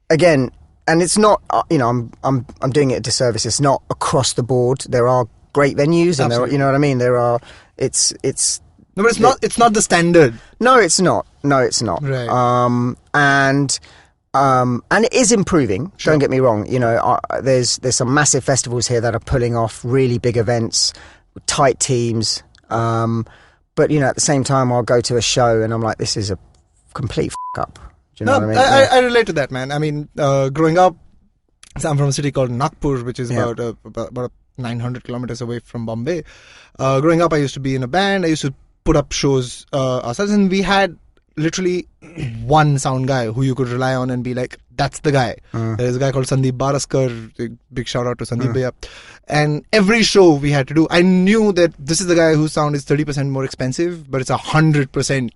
again, and it's not. I'm doing it a disservice. It's not across the board. There are great venues, and there are, you know what I mean. There are. It's. No, but it's not. It's not the standard. No, it's not. Right. And it is improving. Sure. Don't get me wrong. There's some massive festivals here that are pulling off really big events, with tight teams. But at the same time, I'll go to a show and I'm like, this is a complete up. Do you know what I mean? I relate to that, man. I mean, growing up, I'm from a city called Nagpur, which is about 900 kilometers away from Bombay. Growing up, I used to be in a band. I used to put up shows ourselves, and we had literally one sound guy who you could rely on and be like, that's the guy. There's a guy called Sandeep Baraskar. Big shout out to Sandeep Bhaiya. And every show we had to do, I knew that this is the guy whose sound is 30% more expensive, but it's 100%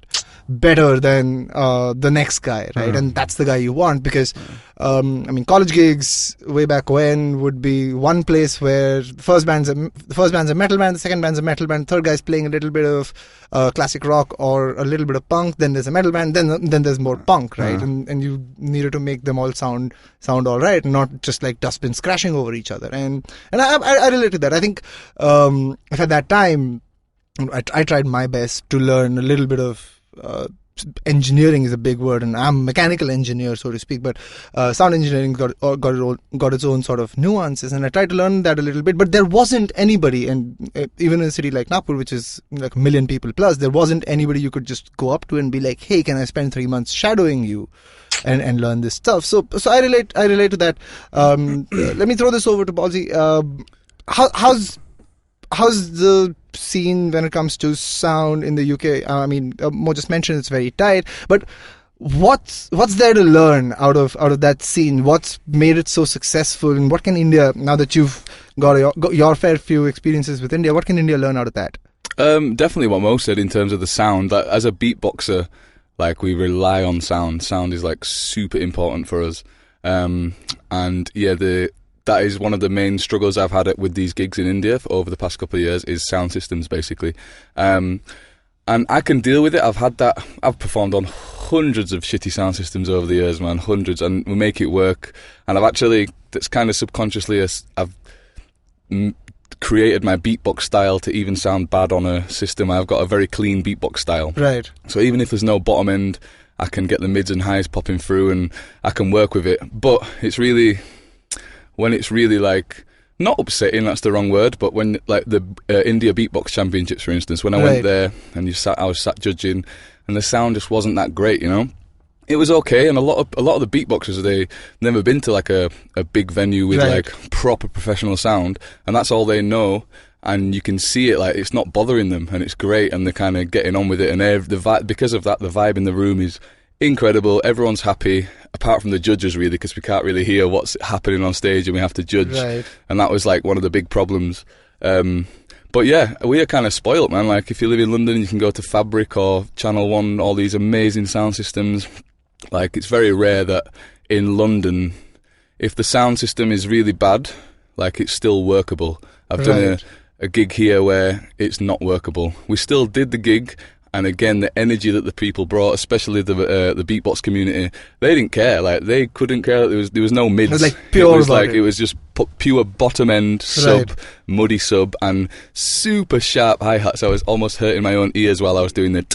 better than the next guy, right? And that's the guy you want, because I mean, college gigs way back when would be one place where the first band's a metal band, the second band's a metal band, third guy's playing a little bit of classic rock or a little bit of punk, then there's a metal band, then there's more punk, right? And you needed to make them all sound all right, not just like dustbins crashing over each other. And I relate to that. I think if at that time I tried my best to learn a little bit of engineering is a big word, and I'm a mechanical engineer, so to speak, but sound engineering got its own sort of nuances, and I tried to learn that a little bit, but there wasn't anybody, and even in a city like Nagpur, which is like 1 million people plus, there wasn't anybody you could just go up to and be like, hey, can I spend 3 months shadowing you and learn this stuff? So I relate to that. Let me throw this over to Ballzee. How's the scene when it comes to sound in the UK? I mean, Mo just mentioned it's very tight, but what's there to learn out of that scene? What's made it so successful, and what can India, now that you've got your fair few experiences with India, what can India learn out of that? Definitely what Mo said in terms of the sound. That as a beatboxer, like, we rely on sound. Sound is like super important for us, and yeah, that is one of the main struggles I've had with these gigs in India over the past couple of years, is sound systems, basically. And I can deal with it. I've performed on hundreds of shitty sound systems over the years, man, hundreds, and we make it work. And that's kind of subconsciously, I've created my beatbox style to even sound bad on a system. I've got a very clean beatbox style. Right. So even if there's no bottom end, I can get the mids and highs popping through, and I can work with it. But it's really... when it's really, like, not upsetting, that's the wrong word, but when, like, the India Beatbox Championships, for instance, when I went there and I was sat judging, and the sound just wasn't that great, you know? It was okay, and a lot of the beatboxers, they've never been to, like, a big venue with, like, proper professional sound, and that's all they know, and you can see it, like, it's not bothering them, and it's great, and they're kind of getting on with it, and because of that, the vibe in the room is incredible. Everyone's happy, apart from the judges, really, because we can't really hear what's happening on stage, and we have to judge. And that was like one of the big problems. But yeah, we are kind of spoilt, man. Like, if you live in London, you can go to Fabric or Channel 1, all these amazing sound systems. Like, it's very rare that in London, if the sound system is really bad, like, it's still workable. I've done a gig here where it's not workable. We still did the gig. And again, the energy that the people brought, especially the beatbox community, they didn't care. Like, they couldn't care. There was no mids. It was like pure. It was just pure bottom end sub, muddy sub, and super sharp hi hats. I was almost hurting my own ears while I was doing the.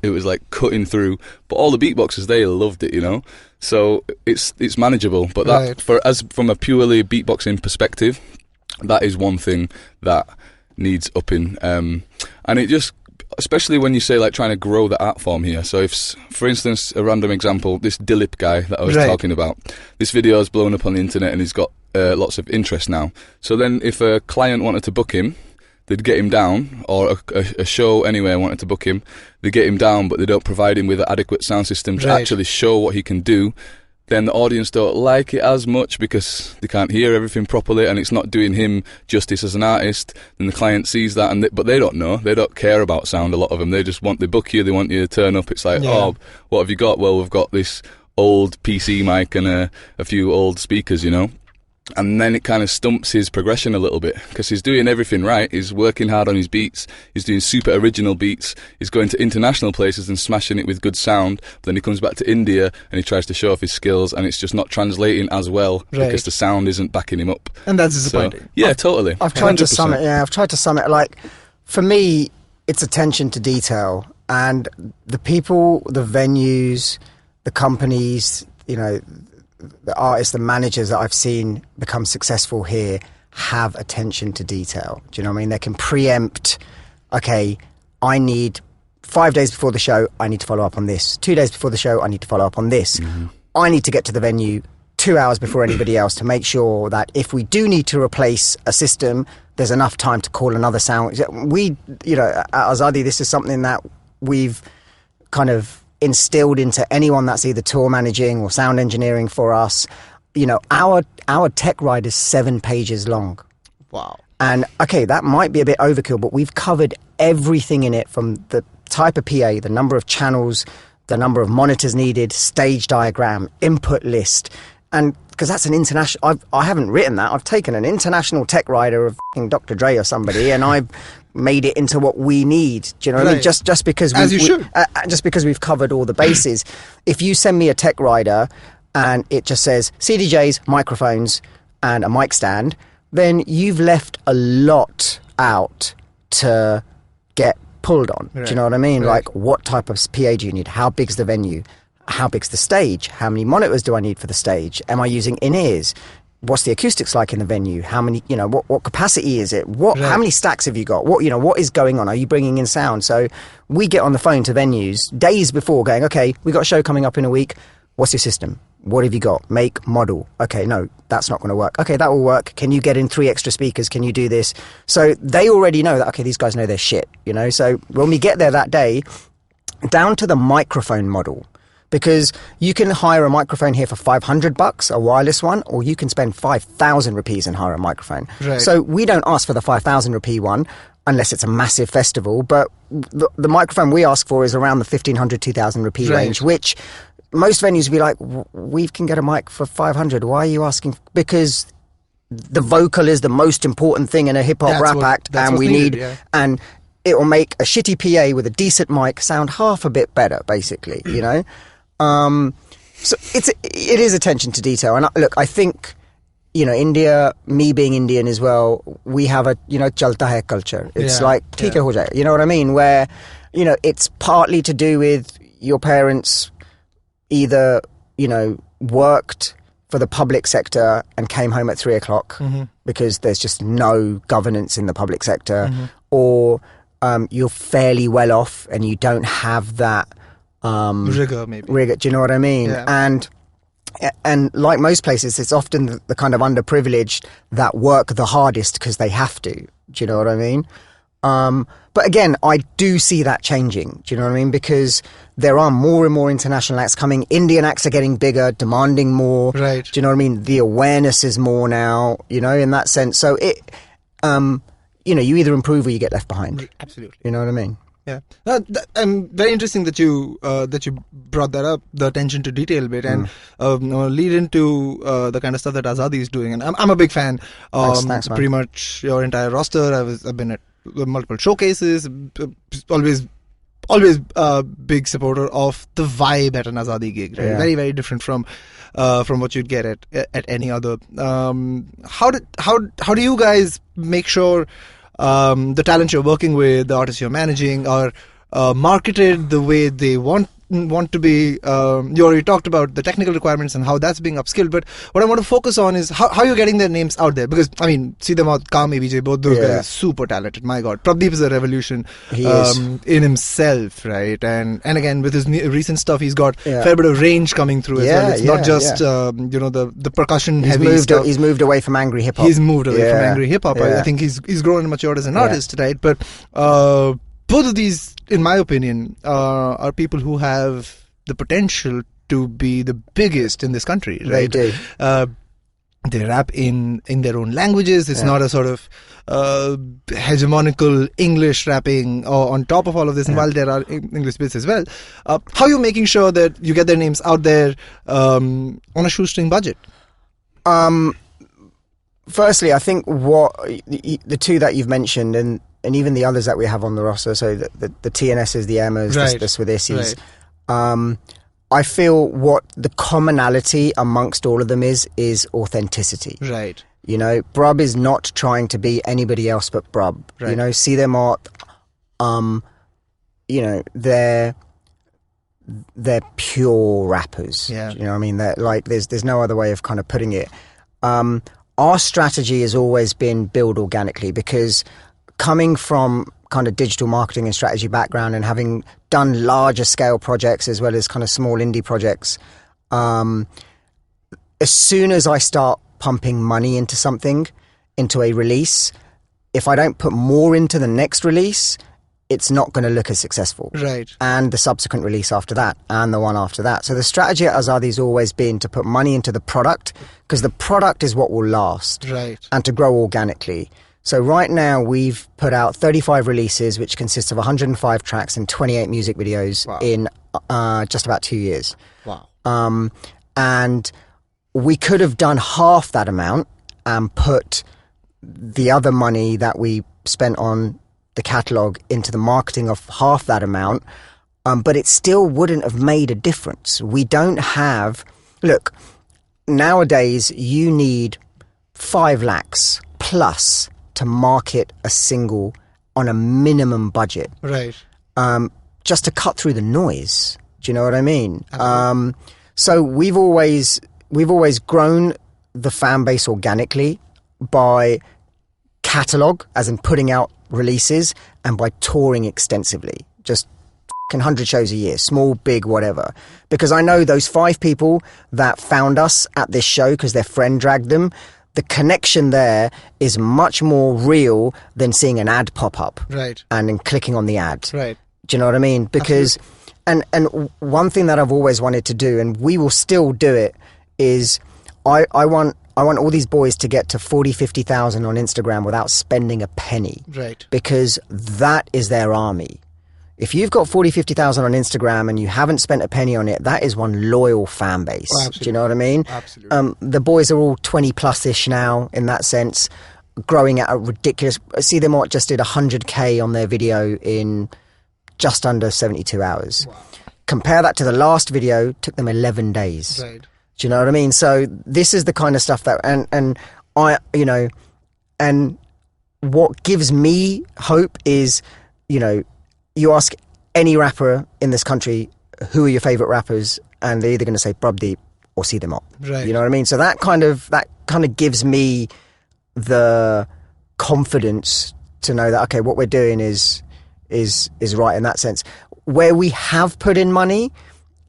It was like cutting through. But all the beatboxers, they loved it, you know. So it's manageable. But that from a purely beatboxing perspective, that is one thing that needs upping. And it just. Especially when you say, like, trying to grow the art form here. So if, for instance, a random example, this Dilip guy that I was talking about, this video is blown up on the internet and he's got lots of interest now. So then if a client wanted to book him, they'd get him down, or a show anywhere wanted to book him, they get him down, but they don't provide him with an adequate sound system to actually show what he can do. Then the audience don't like it as much because they can't hear everything properly, and it's not doing him justice as an artist. Then the client sees that, but they don't know. They don't care about sound, a lot of them. They just want, they book you, they want you to turn up. It's like, oh, what have you got? Well, we've got this old PC mic and a few old speakers, you know. And then it kind of stumps his progression a little bit, because he's doing everything right. He's working hard on his beats. He's doing super original beats. He's going to international places and smashing it with good sound. But then he comes back to India and he tries to show off his skills, and it's just not translating as well because the sound isn't backing him up. And that's disappointing. So, yeah, totally. I've tried to sum it. Yeah, I've tried to sum it. Like, for me, it's attention to detail, and the people, the venues, the companies, you know, the artists, the managers that I've seen become successful here have attention to detail. Do you know what I mean? They can preempt, okay, I need 5 days before the show, I need to follow up on this. 2 days before the show, I need to follow up on this. I need to get to the venue 2 hours before anybody else to make sure that if we do need to replace a system, there's enough time to call another sound. We, at Azadi, this is something that we've kind of instilled into anyone that's either tour managing or sound engineering for us. Our tech ride is 7 pages long. Wow. And okay, that might be a bit overkill, but we've covered everything in it, from the type of PA, the number of channels, the number of monitors needed, stage diagram, input list. And because that's an international, I haven't written that. I've taken an international tech writer of Dr. Dre or somebody, and I've made it into what we need. Do you know what I mean? Just because just because we've covered all the bases. If you send me a tech rider and it just says CDJs, microphones, and a mic stand, then you've left a lot out to get pulled on. Right. Do you know what I mean? Right. Like, what type of PA do you need? How big's the venue? How big's the stage? How many monitors do I need for the stage? Am I using in-ears? What's the acoustics like in the venue? How many, what capacity is it? How many stacks have you got? What is going on? Are you bringing in sound? So we get on the phone to venues days before going, okay, we got a show coming up in a week. What's your system? What have you got? Make, model. Okay, no, that's not going to work. Okay, that will work. Can you get in 3 extra speakers? Can you do this? So they already know that, okay, these guys know their shit, So when we get there that day, down to the microphone model, because you can hire a microphone here for $500, a wireless one, or you can spend 5,000 rupees and hire a microphone. Right. So we don't ask for the 5,000 rupee one unless it's a massive festival, but the microphone we ask for is around the 1,500, 2,000 rupee range, which most venues would be like, we can get a mic for 500. Why are you asking? Because the vocal is the most important thing in a hip-hop rap act, and we need... And it will make a shitty PA with a decent mic sound half a bit better, basically, So it is attention to detail. And look, I think, India, me being Indian as well, we have a, chalta hai culture. It's like, theek hai ho jayega. You know what I mean? Where, it's partly to do with your parents either, worked for the public sector and came home at 3 o'clock because there's just no governance in the public sector, or you're fairly well off and you don't have that rigor, maybe. Do you know what I mean? Yeah. And like most places, it's often the kind of underprivileged that work the hardest because they have to. Do you know what I mean? But again, I do see that changing. Do you know what I mean? Because there are more and more international acts coming. Indian acts are getting bigger, demanding more. Right. Do you know what I mean? The awareness is more now, in that sense. So it, you either improve or you get left behind. Absolutely. You know what I mean? Yeah. Very interesting that you brought that up, the attention to detail bit, and lead into the kind of stuff that Azadi is doing. And I'm a big fan. Thanks, pretty much your entire roster. I've been at multiple showcases. Always big supporter of the vibe at an Azadi gig. Right? Yeah. Very, very different from what you'd get at any other. How do you guys make sure the talent you're working with, the artists you're managing, are marketed the way they want to be? You already talked about the technical requirements and how that's being upskilled, but what I want to focus on is how you're getting their names out there, because see them out, Kam, ABJ, both those guys are super talented. My God, Pradeep is a revolution in himself, right? And again, with his recent stuff, he's got a fair bit of range coming through as well. It's not just the percussion heavy stuff. He's moved away from angry hip hop. He's moved away from angry hip hop. I think he's grown and matured as an artist, right? But both of these, in my opinion, are people who have the potential to be the biggest in this country, right? They do. They rap in their own languages. It's not a sort of hegemonical English rapping on top of all of this. And while there are English bits as well, how are you making sure that you get their names out there on a shoestring budget? Firstly, I think what the two that you've mentioned, and even the others that we have on the roster, so the TNSs, the Emmas, the Swadesi's, I feel what the commonality amongst all of them is authenticity. Right. Brub is not trying to be anybody else but Brub. Right. See them art, they're pure rappers. Yeah. You know what I mean? They're like, there's no other way of kind of putting it. Our strategy has always been build organically, because coming from kind of digital marketing and strategy background and having done larger scale projects as well as kind of small indie projects, as soon as I start pumping money into something, into a release, if I don't put more into the next release, it's not going to look as successful. Right. And the subsequent release after that, and the one after that. So the strategy at Azadi has always been to put money into the product, because the product is what will last. Right. And to grow organically. So right now we've put out 35 releases, which consists of 105 tracks and 28 music videos in just about 2 years. Wow. And we could have done half that amount and put the other money that we spent on the catalogue into the marketing of half that amount, but it still wouldn't have made a difference. We don't have... Look, nowadays you need 5 lakhs plus to market a single on a minimum budget. Right. Just to cut through the noise. Do you know what I mean? Absolutely. So we've always grown the fan base organically by catalogue, as in putting out releases, and by touring extensively. Just 100 shows a year, small, big, whatever. Because I know those 5 people that found us at this show because their friend dragged them, the connection there is much more real than seeing an ad pop up. Right. And then clicking on the ad. Right. Do you know what I mean? Because, and one thing that I've always wanted to do, and we will still do it, is I want all these boys to get to 40, 50,000 on Instagram without spending a penny. Right. Because that is their army. If you've got 40, 50,000 on Instagram and you haven't spent a penny on it, that is one loyal fan base. Oh, do you know what I mean? Absolutely. The boys are all 20 plus-ish now in that sense, growing at a ridiculous... See, they might just did 100K on their video in just under 72 hours. Wow. Compare that to the last video, took them 11 days. Right. Do you know what I mean? So this is the kind of stuff that... And I, you know... And what gives me hope is, you know... You ask any rapper in this country, who are your favourite rappers, and they're either going to say Prabdeep or See Them Up. Right. You know what I mean? So that kind of gives me the confidence to know that, okay, what we're doing is right in that sense. Where we have put in money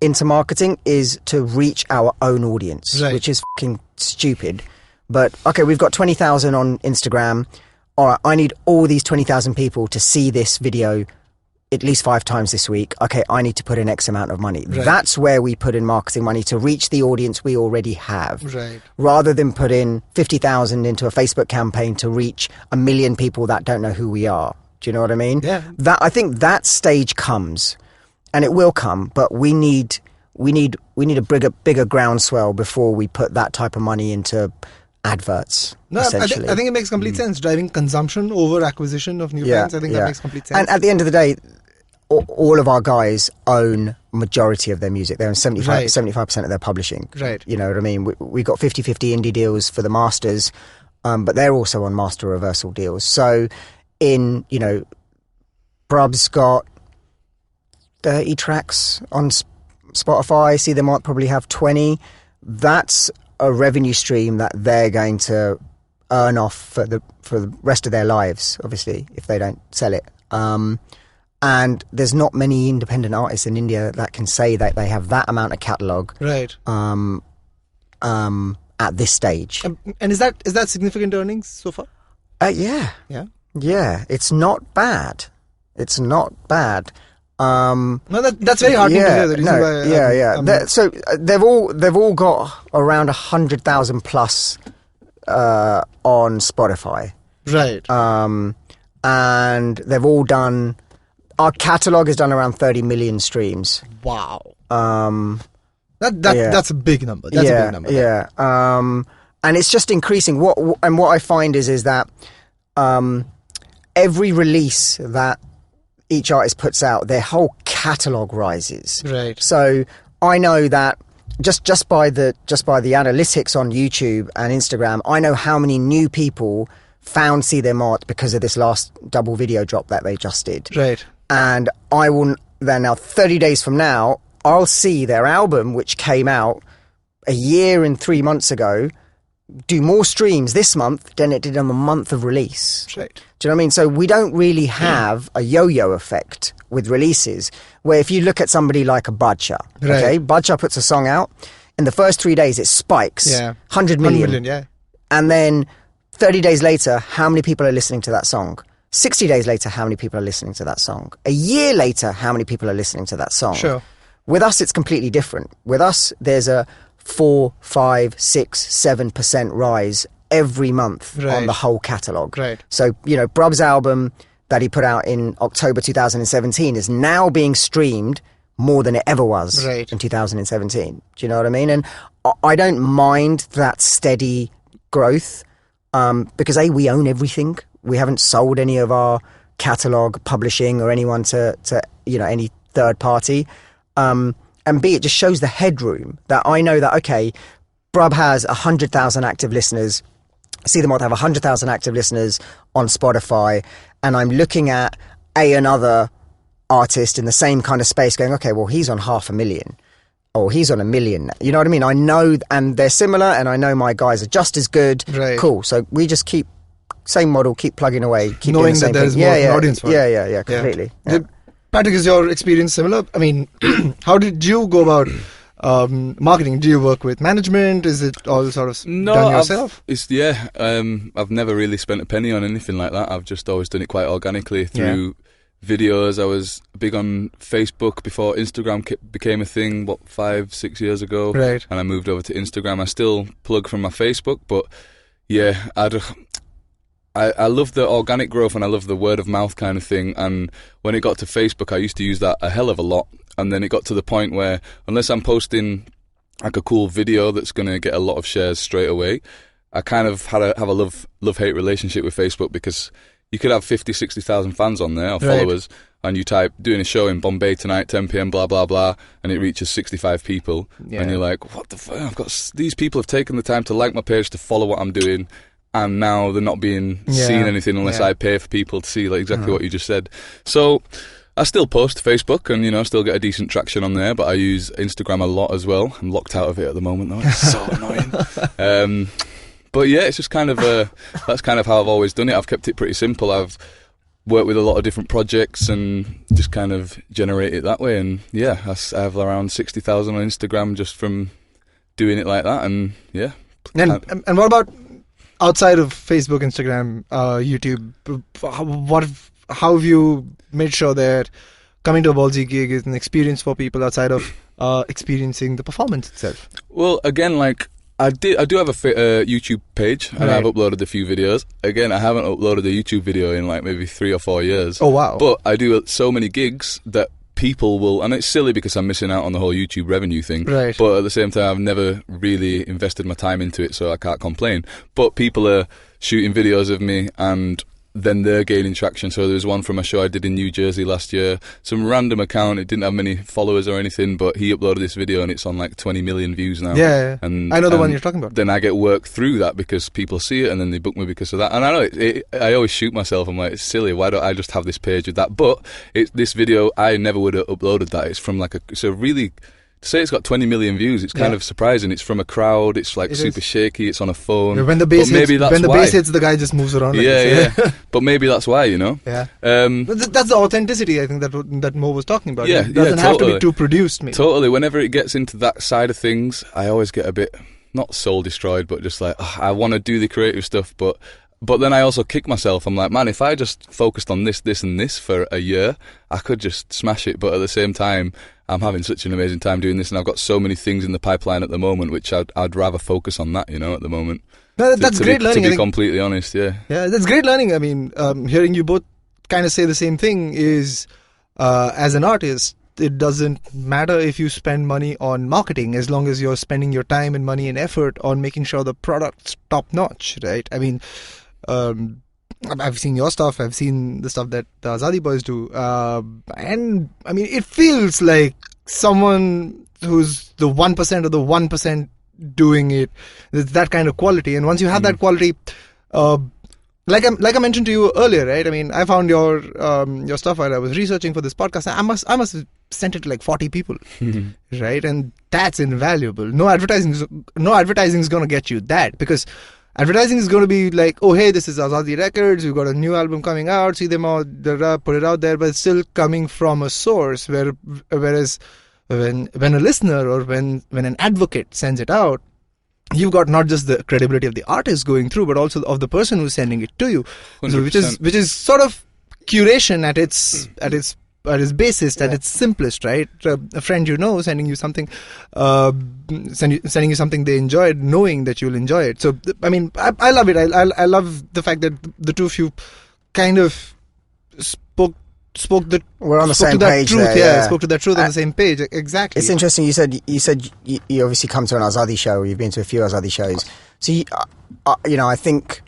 into marketing is to reach our own audience, right. which is fucking stupid. But okay, we've got 20,000 on Instagram. All right, I need all these 20,000 people to see this video at least 5 times this week. Okay, I need to put in X amount of money. Right. That's where we put in marketing money, to reach the audience we already have. Right. Rather than put in 50,000 into a Facebook campaign to reach 1 million people that don't know who we are. Do you know what I mean? Yeah. I think that stage comes, and it will come, but we need a bigger groundswell before we put that type of money into adverts. No, essentially. I think it makes complete sense. Driving consumption over acquisition of new fans. I think that makes complete sense. And at the end of the day, all of our guys own majority of their music. They own 75% of their publishing. Right. You know what I mean? We got 50-50 indie deals for the masters, but they're also on master reversal deals. So Brub's got 30 tracks on Spotify. See, they might probably have 20. That's a revenue stream that they're going to earn off for the rest of their lives, obviously, if they don't sell it. And there's not many independent artists in India that can say that they have that amount of catalogue. Right. At this stage. And is that significant earnings so far? Yeah. Yeah. Yeah. It's not bad. It's not bad. No, that's very heartening to hear. The reason why, So they've all got around 100,000 plus on Spotify. Right. And they've all done. Our catalogue has done around 30 million streams. Wow. That's a big number. That's a big number. Yeah. And it's just increasing. What I find is that every release that each artist puts out, their whole catalogue rises. Right. So I know that just by the analytics on YouTube and Instagram, I know how many new people found See Them Art because of this last double video drop that they just did. Right. And I will then, now 30 days from now, I'll see their album, which came out a year and 3 months ago, do more streams this month than it did on the month of release. Right. Do you know what I mean? So we don't really have a yo-yo effect with releases, where if you look at somebody like a Badshah, right. okay, Badshah puts a song out, in the first 3 days, it spikes. Yeah. 100 million. 100 million, yeah. And then 30 days later, how many people are listening to that song? 60 days later, how many people are listening to that song? A year later, how many people are listening to that song? Sure. With us, it's completely different. With us, there's a 4, 5, 6, 7% rise every month on the whole catalogue. Right. So, Brub's album that he put out in October 2017 is now being streamed more than it ever was in 2017. Do you know what I mean? And I don't mind that steady growth because we own everything. We haven't sold any of our catalogue publishing or anyone to any third party. And B, it just shows the headroom that I know that, okay, Brub has 100,000 active listeners. See them all have 100,000 active listeners on Spotify. And I'm looking at another artist in the same kind of space going, okay, well, he's on 500,000 or he's on 1 million. You know what I mean? I know, and they're similar, and I know my guys are just as good. Right. Cool. So we just keep, same model, keep plugging away, keep knowing doing the same that there's thing. more of an audience for it. Yeah, completely. Yeah. Patrick, is your experience similar? I mean, how did you go about marketing? Do you work with management? Is it all sort of done yourself? I've never really spent a penny on anything like that. I've just always done it quite organically through videos. I was big on Facebook before Instagram became a thing, 5-6 years ago. Right. And I moved over to Instagram. I still plug from my Facebook, but yeah, I love the organic growth and I love the word of mouth kind of thing. And when it got to Facebook, I used to use that a hell of a lot. And then it got to the point where unless I'm posting like a cool video that's going to get a lot of shares straight away, I kind of have a love-hate relationship with Facebook because you could have 50, 60,000 fans on there or followers and you type doing a show in Bombay tonight, 10 p.m, blah, blah, blah, and it reaches 65 people. Yeah. And you're like, what the fuck? These people have taken the time to like my page, to follow what I'm doing. And now they're not being seen anything unless I pay for people to see like exactly what you just said. So I still post to Facebook and, still get a decent traction on there, but I use Instagram a lot as well. I'm locked out of it at the moment though. It's so annoying. But yeah, it's just kind of that's kind of how I've always done it. I've kept it pretty simple. I've worked with a lot of different projects and just kind of generate it that way. And yeah, I have around 60,000 on Instagram just from doing it like that. And yeah. And what about outside of Facebook, Instagram, YouTube? How have you made sure that coming to a Ballzee gig is an experience for people outside of experiencing the performance itself? Well, again, like I do have a YouTube page and I've uploaded a few videos. Again, I haven't uploaded a YouTube video in like maybe 3 or 4 years. Oh wow! But I do so many gigs that people will, and it's silly because I'm missing out on the whole YouTube revenue thing. Right. But at the same time, I've never really invested my time into it, so I can't complain. But people are shooting videos of me and then they're gaining traction. So there was one from a show I did in New Jersey last year. Some random account, it didn't have many followers or anything, but he uploaded this video and it's on like 20 million views now. Yeah. And I know the one you're talking about. Then I get work through that because people see it and then they book me because of that. And I know I always shoot myself. I'm like, it's silly. Why don't I just have this page with that? But this video, I never would have uploaded that. It's from it's a really... To say it's got 20 million views, it's kind of surprising. It's from a crowd. It's like super shaky. It's on a phone. Yeah, when the bass hits, the guy just moves around. Yeah. But maybe that's why, Yeah. That's the authenticity I think that Mo was talking about. Yeah, it doesn't have to be too produced. Maybe. Totally. Whenever it gets into that side of things, I always get a bit not soul destroyed, but just like I want to do the creative stuff, but then I also kick myself. I'm like, man, if I just focused on this, and this for a year, I could just smash it. But at the same time, I'm having such an amazing time doing this, and I've got so many things in the pipeline at the moment, which I'd rather focus on that, at the moment. No, that's great learning. To be completely honest, yeah. Yeah, that's great learning. I mean, hearing you both kind of say the same thing is, as an artist, it doesn't matter if you spend money on marketing as long as you're spending your time and money and effort on making sure the product's top notch, right? I mean, I've seen your stuff. I've seen the stuff that the Azadi boys do. And I mean, it feels like someone who's the 1% of the 1% doing it. It's that kind of quality. And once you have that quality, like I mentioned to you earlier, right? I mean, I found your stuff while I was researching for this podcast. I must have sent it to like 40 people, right? And that's invaluable. No advertising is going to get you that, because advertising is going to be like, oh, hey, this is Azadi Records, we've got a new album coming out, see them out, put it out there, but it's still coming from a source, whereas when a listener or when an advocate sends it out, you've got not just the credibility of the artist going through, but also of the person who's sending it to you. So which is sort of curation at its basis, at its simplest, right? A friend sending you something, sending you something they enjoyed, knowing that you'll enjoy it. So I mean, I love it. I love the fact that the two of you kind of we're on the same page truth, there, spoke to that truth on the same page. Exactly. It's interesting. You said you obviously come to an Azadi show. You've been to a few Azadi shows. So I think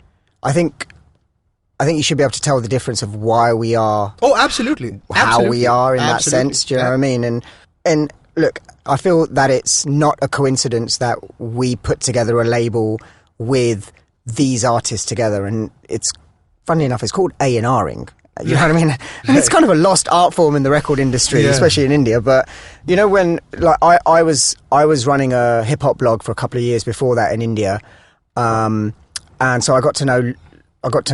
you should be able to tell the difference of why we are. Oh, absolutely. How we are in that sense. Do you know what I mean? And look, I feel that it's not a coincidence that we put together a label with these artists together, and it's funnily enough, it's called A&Ring. You know what I mean? And it's kind of a lost art form in the record industry, especially in India. But when I was running a hip hop blog for a couple of years before that in India, and so I got to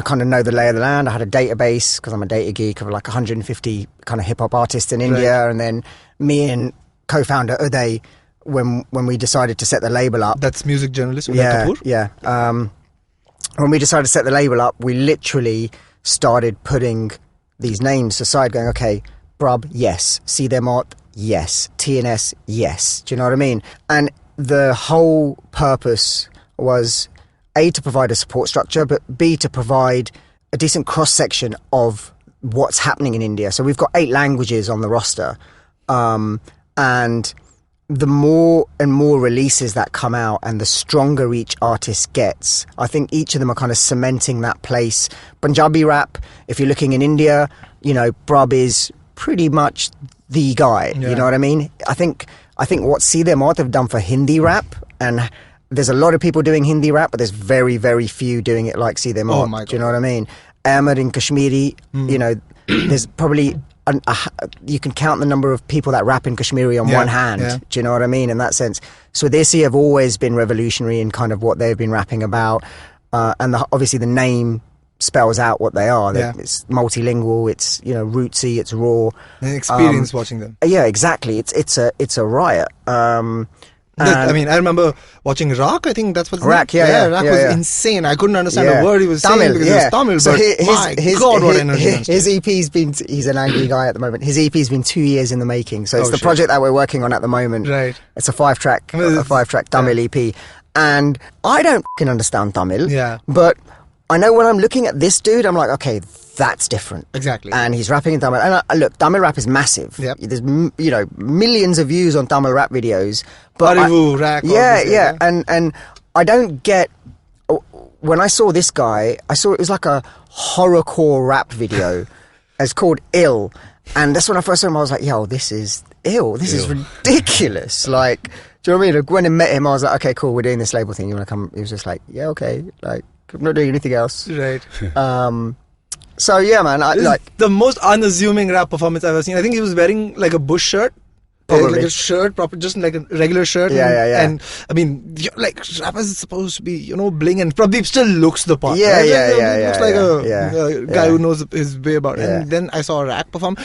kind of know the lay of the land. I had a database because I'm a data geek of like 150 kind of hip hop artists in India, and then me and co-founder Uday, when we decided to set the label up. That's music journalist Uday Kapoor. Yeah. When we decided to set the label up, we literally started putting these names aside, going, okay, Brub, yes. See Them Out, yes. TNS, yes. Do you know what I mean? And the whole purpose was A, to provide a support structure, but B, to provide a decent cross-section of what's happening in India. So we've got 8 languages on the roster. And the more and more releases that come out and the stronger each artist gets, I think each of them are kind of cementing that place. Punjabi rap, if you're looking in India, Brub is pretty much the guy. You know what I mean? I think what See Them Out have done for Hindi rap, and there's a lot of people doing Hindi rap, but there's very, very few doing it like See Them Out. Do you know what I mean? Ahmed in Kashmiri, there's probably... you can count the number of people that rap in Kashmiri on one hand. Yeah. Do you know what I mean? In that sense. Swadesi have always been revolutionary in kind of what they've been rapping about. And obviously the name spells out what they are. It's multilingual, it's, rootsy, it's raw. An experience watching them. Yeah, exactly. It's a riot. I remember watching Rock. I think that's what Rock. Rock was insane. I couldn't understand a word he was saying because it was Tamil. So but God, what energy! His EP's been. He's an angry guy at the moment. His EP's been 2 years in the making. So it's the project that we're working on at the moment. Right. It's a 5-track Tamil EP, and I don't fucking understand Tamil. Yeah. But I know when I'm looking at this dude, I'm like, okay, that's different. Exactly. And he's rapping in Tamil. And look, Tamil rap is massive. Yep. There's millions of views on Tamil rap videos. But and I don't get. When I saw this guy, I saw it was like a horrorcore rap video. It's called Ill, and that's when I first saw him. I was like, yo, this is ill. This is ridiculous. Like, do you know what I mean? Like, when I met him, I was like, okay, cool, we're doing this label thing. You want to come? He was just like, yeah, okay. Like, I'm not doing anything else. Right. So yeah, man, the most unassuming rap performance I've ever seen. I think he was wearing like a bush shirt. Probably. Like a shirt, just like a regular shirt. Yeah. And I mean, like rappers is supposed to be, bling, and probably still looks the part. Yeah, right? Looks like a guy who knows his way about it. Yeah. And then I saw Rack perform.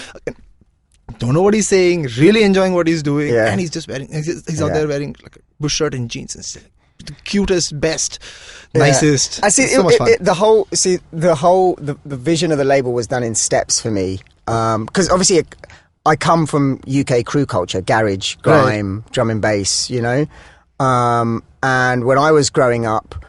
Don't know what he's saying. Really enjoying what he's doing. Yeah. And he's just wearing. He's out there wearing like a bush shirt and jeans and stuff. The cutest, best, nicest. I see. So much fun. The vision of the label was done in steps for me, because obviously I come from UK crew culture, garage, grime, drum and bass, and when I was growing up,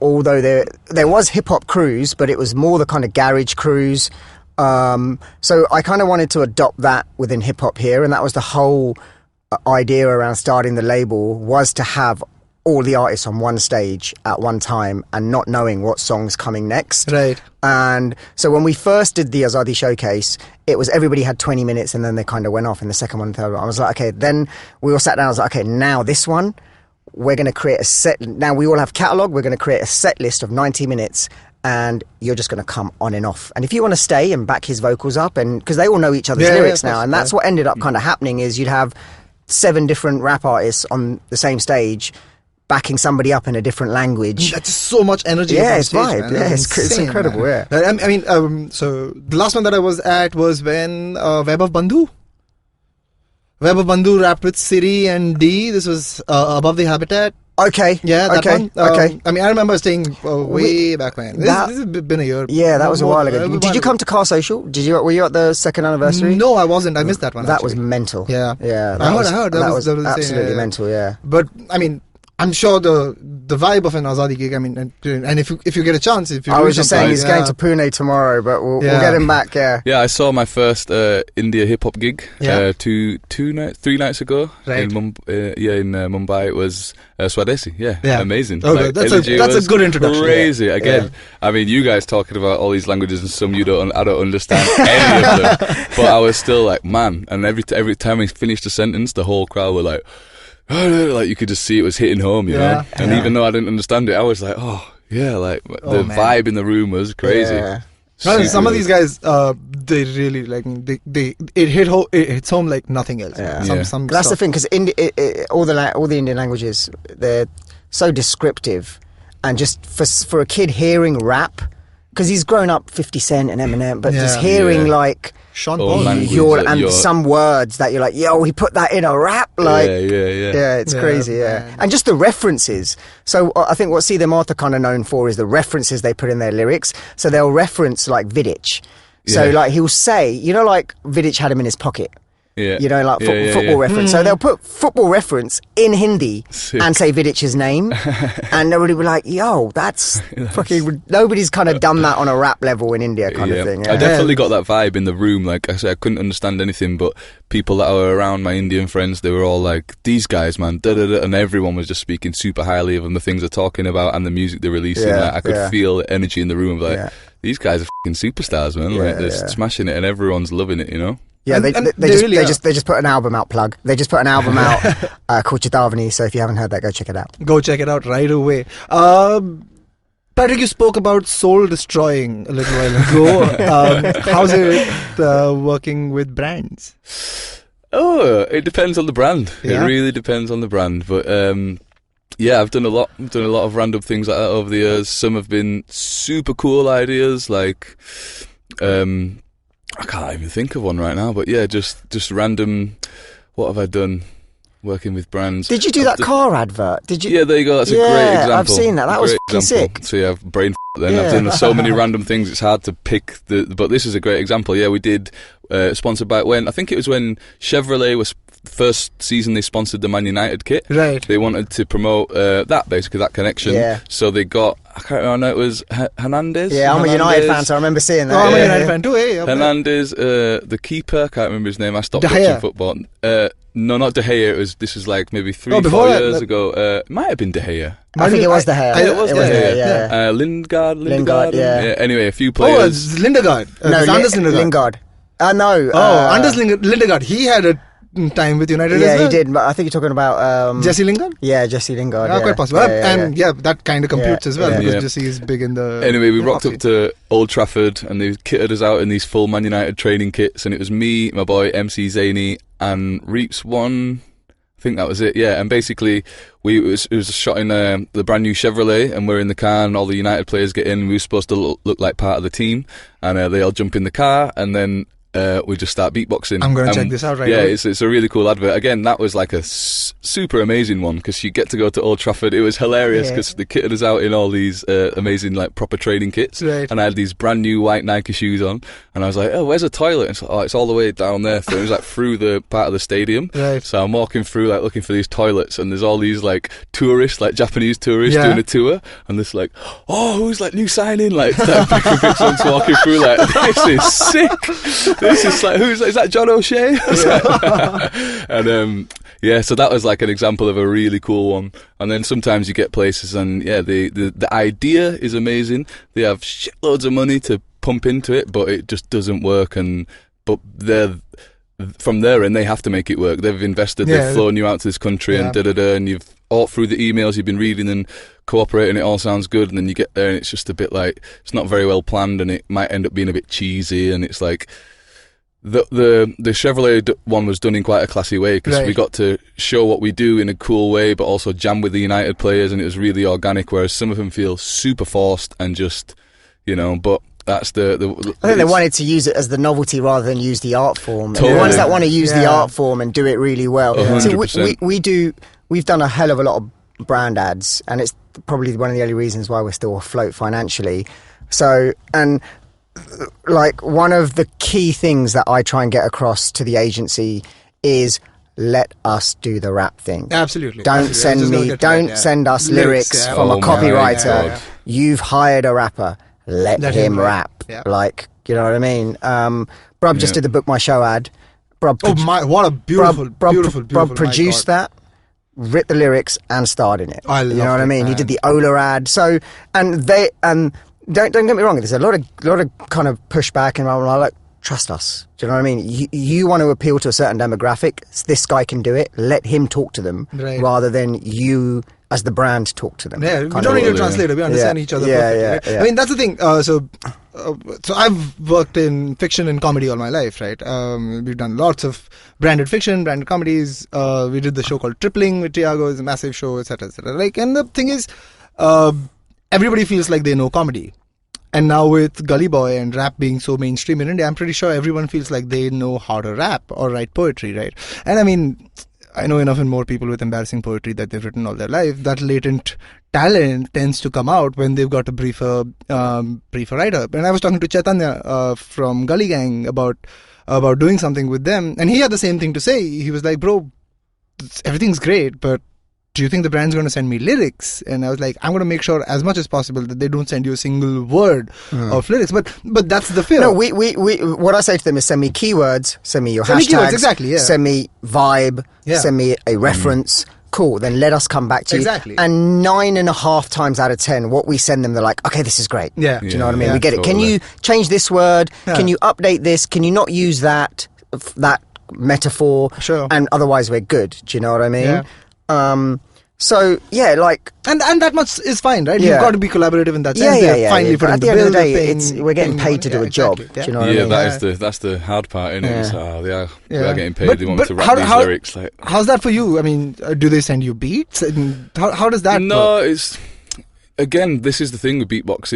although there was hip hop crews, but it was more the kind of garage crews. So I kind of wanted to adopt that within hip hop here, and that was the whole idea around starting the label, was to have all the artists on one stage at one time and not knowing what song's coming next. Right. And so when we first did the Azadi showcase, it was everybody had 20 minutes and then they kind of went off in the second one and third one. I was like, okay, then we all sat down. I was like, okay, now this one, we're going to create a set. Now we all have catalogue. We're going to create a set list of 90 minutes and you're just going to come on and off. And if you want to stay and back his vocals up, and because they all know each other's lyrics now, and that's what ended up kind of happening, is you'd have 7 different rap artists on the same stage backing somebody up in a different language. That's so much energy. Yeah, it's vibe. Man. Yeah, it's incredible. Man. Yeah. I mean, so the last one that I was at was when Web of Bandhu. Weber Bandhu rapped with Siri and D. This was Above the Habitat. Okay. Yeah, that okay. one. Okay. I mean, I remember staying way back when. This has been a year. Yeah, that was a while ago. Did you come to? to Car Social? Were you at the second anniversary? No, I wasn't. I missed that one. That actually. was mental. Yeah. Yeah. I heard. That was absolutely mental. Yeah. But I mean, I'm sure the vibe of an Azadi gig. I mean, and if you get a chance, if you I do was just saying he's something, going to Pune tomorrow, but we'll get him back. Yeah. Yeah, I saw my first India hip hop gig Yeah. 3 nights ago Right. in Mumbai. It was Swadesi. Yeah, amazing. Okay, Like, that's energy a was good introduction. Crazy. Again, I mean, you guys talking about all these languages and some I don't understand any of them, but I was still like, man. And every time we finished a sentence, the whole crowd were like. Like you could just see it was hitting home, you know. And even though I didn't understand it, I was like, oh yeah, like the vibe in the room was crazy. Yeah. Some of these guys, they really like it hits home like nothing else. Yeah. Some That's the stuff. thing, because all the Indian languages, they're so descriptive, and just for a kid hearing rap, because he's grown up 50 Cent and Eminem, but just hearing like Sean Or Paul. language some words that you're like, yo, he put that in a rap, like. Yeah. It's crazy, and just the references. So I think what See Them Arthur kind of known for is the references they put in their lyrics. So they'll reference like Vidic. So like he'll say, you know, like Vidic had him in his pocket. Yeah. You know, like football reference. So they'll put football reference in Hindi and say Vidic's name, and everybody will be like, yo, that's fucking... Nobody's kind of done that on a rap level in India kind of thing. I definitely got that vibe in the room. Like I said, I couldn't understand anything, but people that were around, my Indian friends, they were all like, these guys, man, da-da-da, and everyone was just speaking super highly of them, the things they're talking about and the music they're releasing. Like, I could feel the energy in the room of like, these guys are fucking superstars, man. Like they're smashing it and everyone's loving it, you know? Yeah, they just put an album out. They just put an album out called Chitavani. So if you haven't heard that, go check it out. Go check it out right away. Patrick, you spoke about soul destroying a little while ago. How's it working with brands? Oh, it depends on the brand. Yeah? It really depends on the brand. But yeah, I've done a lot of random things like that over the years. Some have been super cool ideas, like I can't even think of one right now, but yeah, just random. What have I done? Working with brands. Did you do that car advert? Did you? Yeah, there you go. That's a great example. I've seen that. That was fucking sick. So yeah, I've brain then. I've done so many random things. It's hard to pick but this is a great example. Yeah, we did sponsored by I think it was when Chevrolet was first season they sponsored the Man United kit. Right. They wanted to promote that connection. Yeah. So they got, I can't remember, it was Hernandez. Yeah, I'm a United fan, so I remember seeing that. Oh, I'm a United fan too. Hey, Hernandez, the keeper, I can't remember his name. I stopped De Gea. watching football. No, not De Gea. This was like maybe 4 years ago. It might have been De Gea. I think it was De Gea. It was De Gea. Yeah. Lingard. Yeah. Anyway, a few Oh, players. it's Lindegaard. No, It's Anders Lindegaard. Lingard. No. Anders Lindegaard. He had a time with United as Yeah, well. he did. But I think you're talking about Jesse Lingard? Yeah, Jesse Lingard. Yeah, Yeah, quite possible. And That kind of computes as well because Yeah. Jesse is big in the. Anyway, we rocked hockey. up to Old Trafford and they kitted us out in these full Man United training kits, and it was me, my boy MC Zaini, and Reeps One. I think that was it. Yeah, and basically it was shot in the brand new Chevrolet, and we're in the car, and all the United players get in. We were supposed to look like part of the team, and they all jump in the car, and then we just start beatboxing. I'm going to check this out right now. Yeah, it's a really cool advert. Again, that was like a super amazing one because you get to go to Old Trafford. It was hilarious because they kitted us out in all these amazing like proper training kits, Right. and I had these brand new white Nike shoes on, and I was like, oh, where's a toilet? And it's like, oh, it's all the way down there. So it was like through the part of the stadium. Right. So I'm walking through like looking for these toilets, and there's all these like tourists, like Japanese tourists Yeah. doing a tour, and this like, oh, who's like new signing? Like picking pictures walking through like, this is sick. This is like, is that John O'Shea? And so that was like an example of a really cool one. And then sometimes you get places and the idea is amazing. They have shitloads of money to pump into it, but it just doesn't work. But they're from there and they have to make it work. They've invested, they've flown you out to this country and and you've all through the emails you've been reading and cooperating, it all sounds good, and then you get there and it's just a bit like it's not very well planned and it might end up being a bit cheesy, and it's like the Chevrolet one was done in quite a classy way because we got to show what we do in a cool way but also jam with the United players, and it was really organic, whereas some of them feel super forced and just, you know, but That's the I think they wanted to use it as the novelty rather than use the art form. Totally. And the ones that want to use the art form and do it really well. 100%. So we've done a hell of a lot of brand ads, and it's probably one of the only reasons why we're still afloat financially. So, and like one of the key things that I try and get across to the agency is let us do the rap thing. Absolutely. Don't send us lyrics from a copywriter. God. You've hired a rapper. Let him rap. Yeah. Like, you know what I mean? Brub just did the Book My Show ad. What a beautiful, Brub produced that, writ the lyrics, and starred in it. I love You know what I mean? man. He did the Ola ad. So, and don't get me wrong. There's a lot of kind of pushback, and I'm like, trust us. Do you know what I mean? You want to appeal to a certain demographic. This guy can do it. Let him talk to them, rather than you as the brand talk to them. Yeah, we don't need a translator. We understand each other perfectly. Right? I mean, that's the thing. So I've worked in fiction and comedy all my life, right? We've done lots of branded fiction, branded comedies. We did the show called Tripling with Tiago. It's a massive show, etc., etc. Like, and the thing is, everybody feels like they know comedy. And now with Gully Boy and rap being so mainstream in India, I'm pretty sure everyone feels like they know how to rap or write poetry, right? And I mean, I know enough and more people with embarrassing poetry that they've written all their life. That latent talent tends to come out when they've got a briefer write-up. And I was talking to Chaitanya from Gully Gang about doing something with them, and he had the same thing to say. He was like, bro, everything's great, but do you think the brand's going to send me lyrics? And I was like, I'm going to make sure as much as possible that they don't send you a single word of lyrics. But that's the fear. No, we what I say to them is send me keywords, send me your hashtags, exactly, yeah. Send me vibe, send me a reference. Cool, then let us come back to you. And 9.5 times out of 10, what we send them, they're like, okay, this is great. Yeah. Do you know what I mean? Yeah, we get it. Can you change this word? Yeah. Can you update this? Can you not use that metaphor? Sure. And otherwise we're good. Do you know what I mean? Yeah. So yeah, like, and that much is fine, right? Yeah. You've got to be collaborative in that sense. Finally, but at the end of the day, we're getting paid to do a job. Exactly. Do you know what I mean? That's the hard part, isn't it? It's, they are getting paid. But, they want me to rap these lyrics. Like, how's that for you? I mean, do they send you beats? And how does that? No, work? it's again. This is the thing with beatbox.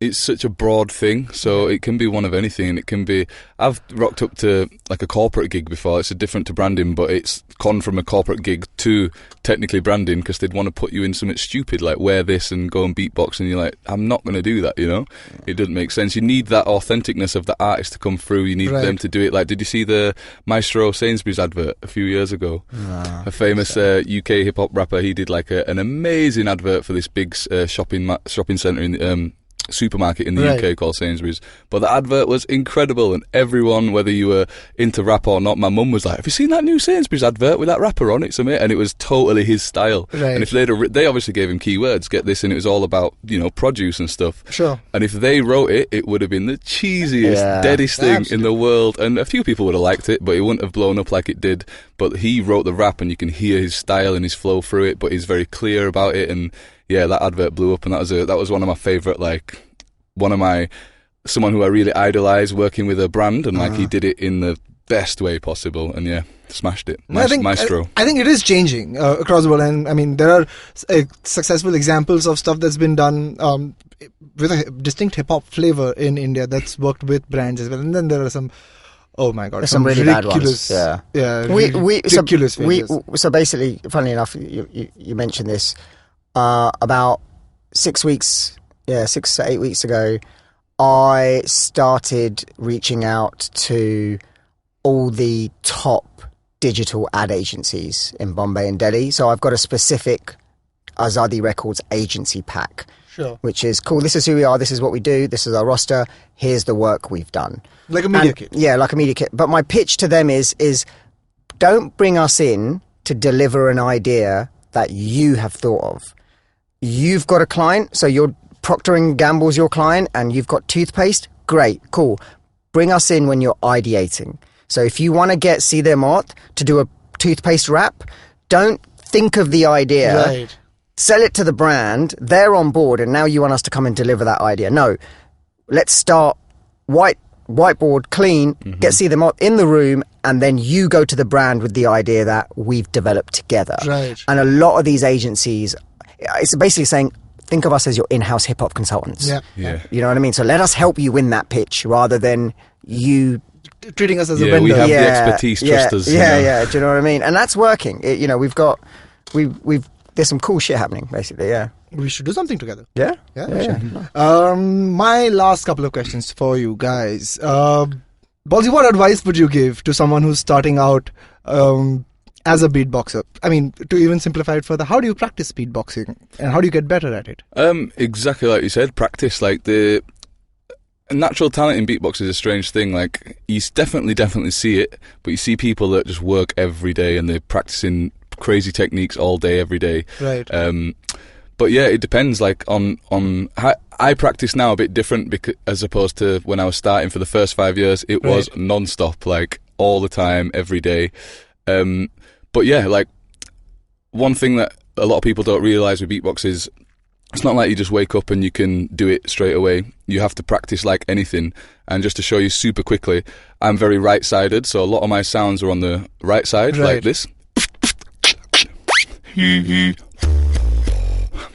It's such a broad thing, so it can be one of anything, and it can be. I've rocked up to like a corporate gig before. It's different to branding, but it's gone from a corporate gig to technically branding because they'd want to put you in something stupid like wear this and go and beatbox, and you're like, I'm not going to do that. You know, it doesn't make sense. You need that authenticness of the artist to come through. You need them to do it. Like, did you see the Maestro Sainsbury's advert a few years ago? A famous UK hip hop rapper. He did like an amazing advert for this big shopping centre in supermarket in the UK called Sainsbury's, but the advert was incredible, and everyone, whether you were into rap or not, my mum was like, have you seen that new Sainsbury's advert with that rapper on it? And it was totally his style. And if they obviously gave him keywords, get this, and it was all about, you know, produce and stuff. Sure. And if they wrote it, it would have been the cheesiest, deadest thing in the world, and a few people would have liked it, but it wouldn't have blown up like it did. But he wrote the rap, and you can hear his style and his flow through it, but he's very clear about it. And yeah, that advert blew up, and that was one of my favourite, like, someone who I really idolise working with a brand, and like he did it in the best way possible, and yeah, smashed it. Maestro. I think it is changing across the world, and I mean there are successful examples of stuff that's been done with a distinct hip hop flavour in India that's worked with brands as well, and then there are some. Oh my God! Some really bad ones. Yeah. Ridiculous. So basically, funnily enough, you mentioned this about 6 weeks. 6 to 8 weeks ago, I started reaching out to all the top digital ad agencies in Bombay and Delhi. So I've got a specific Azadi Records agency pack. Sure. Which is cool. This is who we are. This is what we do. This is our roster. Here's the work we've done. Like a media kit. Yeah, like a media kit. But my pitch to them is don't bring us in to deliver an idea that you have thought of. You've got a client, so you're Procter & Gamble's your client, and you've got toothpaste. Great, cool. Bring us in when you're ideating. So if you want to see them out to do a toothpaste wrap, don't think of the idea. Right. Sell it to the brand. They're on board, and now you want us to come and deliver that idea. No, let's start whiteboard clean. See them out in the room, and then you go to the brand with the idea that we've developed together. Right. And a lot of these agencies, it's basically saying, think of us as your in-house hip-hop consultants. Yeah. You know what I mean? So let us help you win that pitch rather than you treating us as a Yeah, vendor. we have the expertise, trust us. Yeah. Do you know what I mean? And that's working. We've there's some cool shit happening, basically. Yeah. We should do something together. Yeah. My last couple of questions for you guys. Ballzee, what advice would you give to someone who's starting out as a beatboxer? I mean, to even simplify it further, how do you practice beatboxing and how do you get better at it? Exactly like you said, practice. Like the natural talent in beatbox is a strange thing. Like you definitely see it, but you see people that just work every day and they're practicing crazy techniques all day, every day. Right. But yeah, it depends. Like on how I practice now a bit different because as opposed to when I was starting for the first 5 years, it was non-stop, like all the time, every day. But yeah, like one thing that a lot of people don't realise with beatbox is it's not like you just wake up and you can do it straight away. You have to practice like anything. And just to show you super quickly, I'm very right-sided, so a lot of my sounds are on the right side, like this.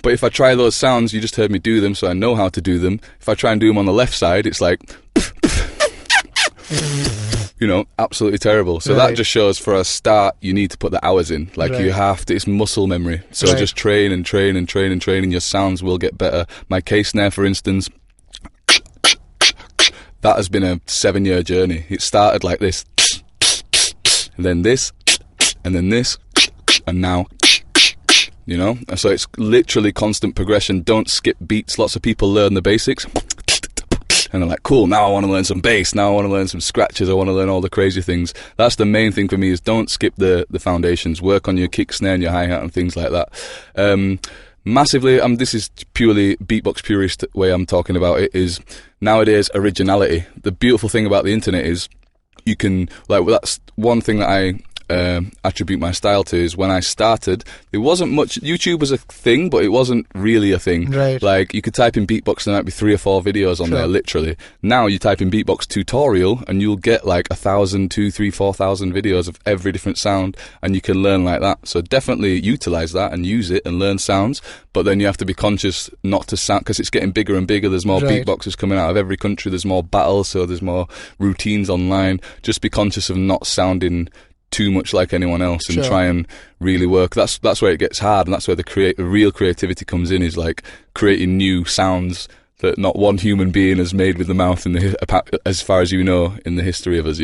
But if I try those sounds, you just heard me do them, so I know how to do them. If I try and do them on the left side, it's like, absolutely terrible. So that just shows for a start, you need to put the hours in. Like you have to, it's muscle memory. So just train and train and train and train, and your sounds will get better. My case snare, for instance, that has been a 7-year journey. It started like this, and then this, and then this, and now. So it's literally constant progression. Don't skip beats. Lots of people learn the basics and they're like, cool, now I want to learn some bass, now I want to learn some scratches, I want to learn all the crazy things. That's the main thing for me, is don't skip the foundations. Work on your kick snare and your hi-hat and things like that. Massively, this is purely beatbox purist way I'm talking about it, is nowadays originality. The beautiful thing about the internet is you can, that's one thing that I attribute my style to, is when I started, there wasn't much. YouTube was a thing, but it wasn't really a thing. Right. Like you could type in beatbox, there might be 3 or 4 videos on there, literally. Now you type in beatbox tutorial, and you'll get like 1,000, 2,000, 3,000, 4,000 videos of every different sound, and you can learn like that. So definitely utilize that and use it and learn sounds. But then you have to be conscious not to sound, because it's getting bigger and bigger. There's more beatboxers coming out of every country. There's more battles, so there's more routines online. Just be conscious of not sounding too much like anyone else, and try and really work. That's where it gets hard, and that's where the real creativity comes in, is like creating new sounds that not one human being has made with the mouth as far as in the history of us,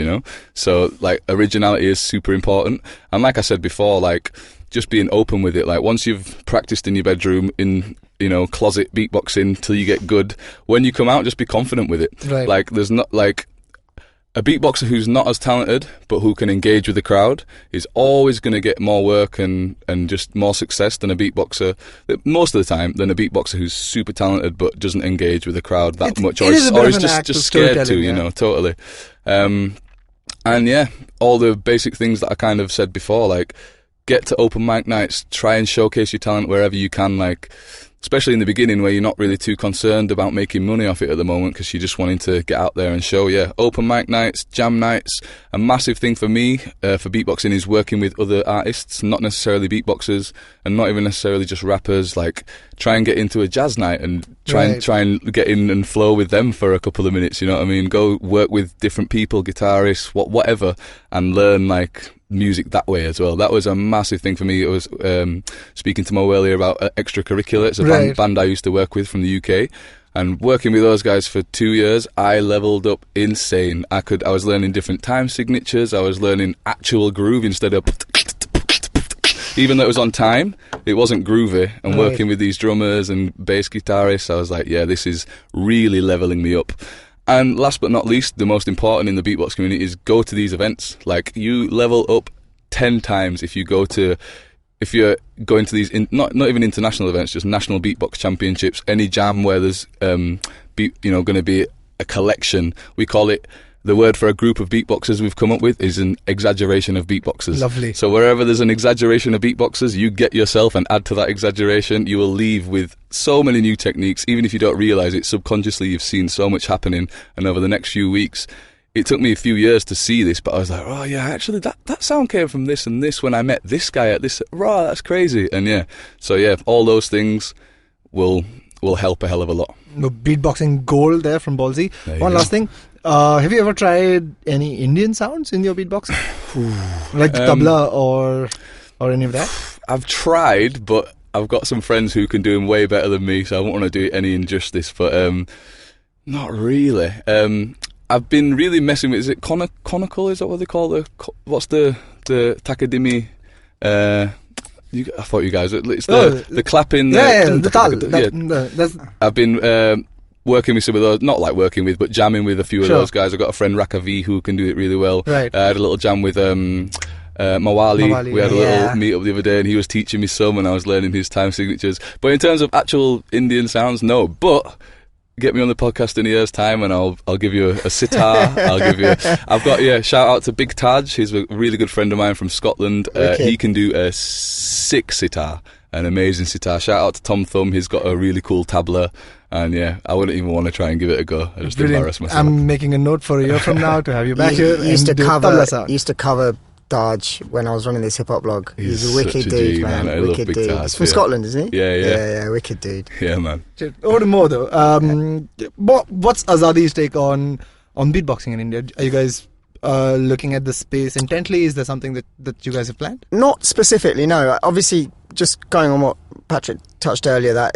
So like originality is super important, and like I said before, like just being open with it. Like once you've practiced in your bedroom in closet beatboxing till you get good, when you come out, just be confident with it. Right. Like there's not like a beatboxer who's not as talented but who can engage with the crowd is always going to get more work and just more success than a beatboxer, most of the time, than a beatboxer who's super talented but doesn't engage with the crowd that much, or is just scared to, totally. And yeah, all the basic things that I kind of said before, like get to open mic nights, try and showcase your talent wherever you can, like especially in the beginning where you're not really too concerned about making money off it at the moment, because you're just wanting to get out there and show. Open mic nights, jam nights. A massive thing for me for beatboxing is working with other artists, not necessarily beatboxers and not even necessarily just rappers. Like try and get into a jazz night and try and get in and flow with them for a couple of minutes, you know what I mean? Go work with different people, guitarists, whatever, and learn like music that way as well. That was a massive thing for me. It was speaking to Mo earlier about extracurricular. It's a band I used to work with from the UK, and working with those guys for 2 years, I leveled up insane. I was learning different time signatures. I was learning actual groove instead of even though it was on time, it wasn't groovy. And working with these drummers and bass guitarists, I was like, yeah, this is really leveling me up. And last but not least, the most important in the beatbox community is go to these events. Like you level up 10 times if you're going to these not even international events, just national beatbox championships, any jam where there's going to be a collection. We call it, the word for a group of beatboxers we've come up with is an exaggeration of beatboxers. Lovely. So wherever there's an exaggeration of beatboxers, you get yourself and add to that exaggeration. You will leave with so many new techniques, even if you don't realise it. Subconsciously, you've seen so much happening. And over the next few weeks, it took me a few years to see this, but I was like, oh yeah, actually that sound came from this and this when I met this guy at this. That's crazy. And yeah, so yeah, all those things will will help a hell of a lot. No, beatboxing gold there from Ballzee. There you One go. last thing. Have you ever tried any Indian sounds in your beatboxing? Like tabla or any of that? I've tried, but I've got some friends who can do them way better than me, so I won't want to do it any injustice, but not really. I've been really messing with, is it conical, is that what they call what's the takadimi? I thought you guys, it's the clapping. The tal. That's, I've been working with some of those, not like working with, but jamming with a few of those guys. I've got a friend, Rakavi, who can do it really well. Right. I had a little jam with Mawali. We had a little meet up the other day, and he was teaching me some, and I was learning his time signatures. But in terms of actual Indian sounds, no. But get me on the podcast in a year's time, and I'll give you a sitar. I've got shout out to Big Taj. He's a really good friend of mine from Scotland. He can do a sick sitar, an amazing sitar. Shout out to Tom Thumb. He's got a really cool tabla. And I wouldn't even want to try and give it a go. I just embarrass myself. I'm making a note for a year from now to have you back here. Used to cover Daj when I was running this hip hop blog. He's a wicked dude, man. I love Wicked Big dude. Taj, He's from Scotland, isn't he? Yeah. Wicked dude. Yeah, man. Over to more though. What's Azadi's take on beatboxing in India? Are you guys looking at the space intently? Is there something that you guys have planned? Not specifically, no. Obviously, just going on what Patrick touched earlier, that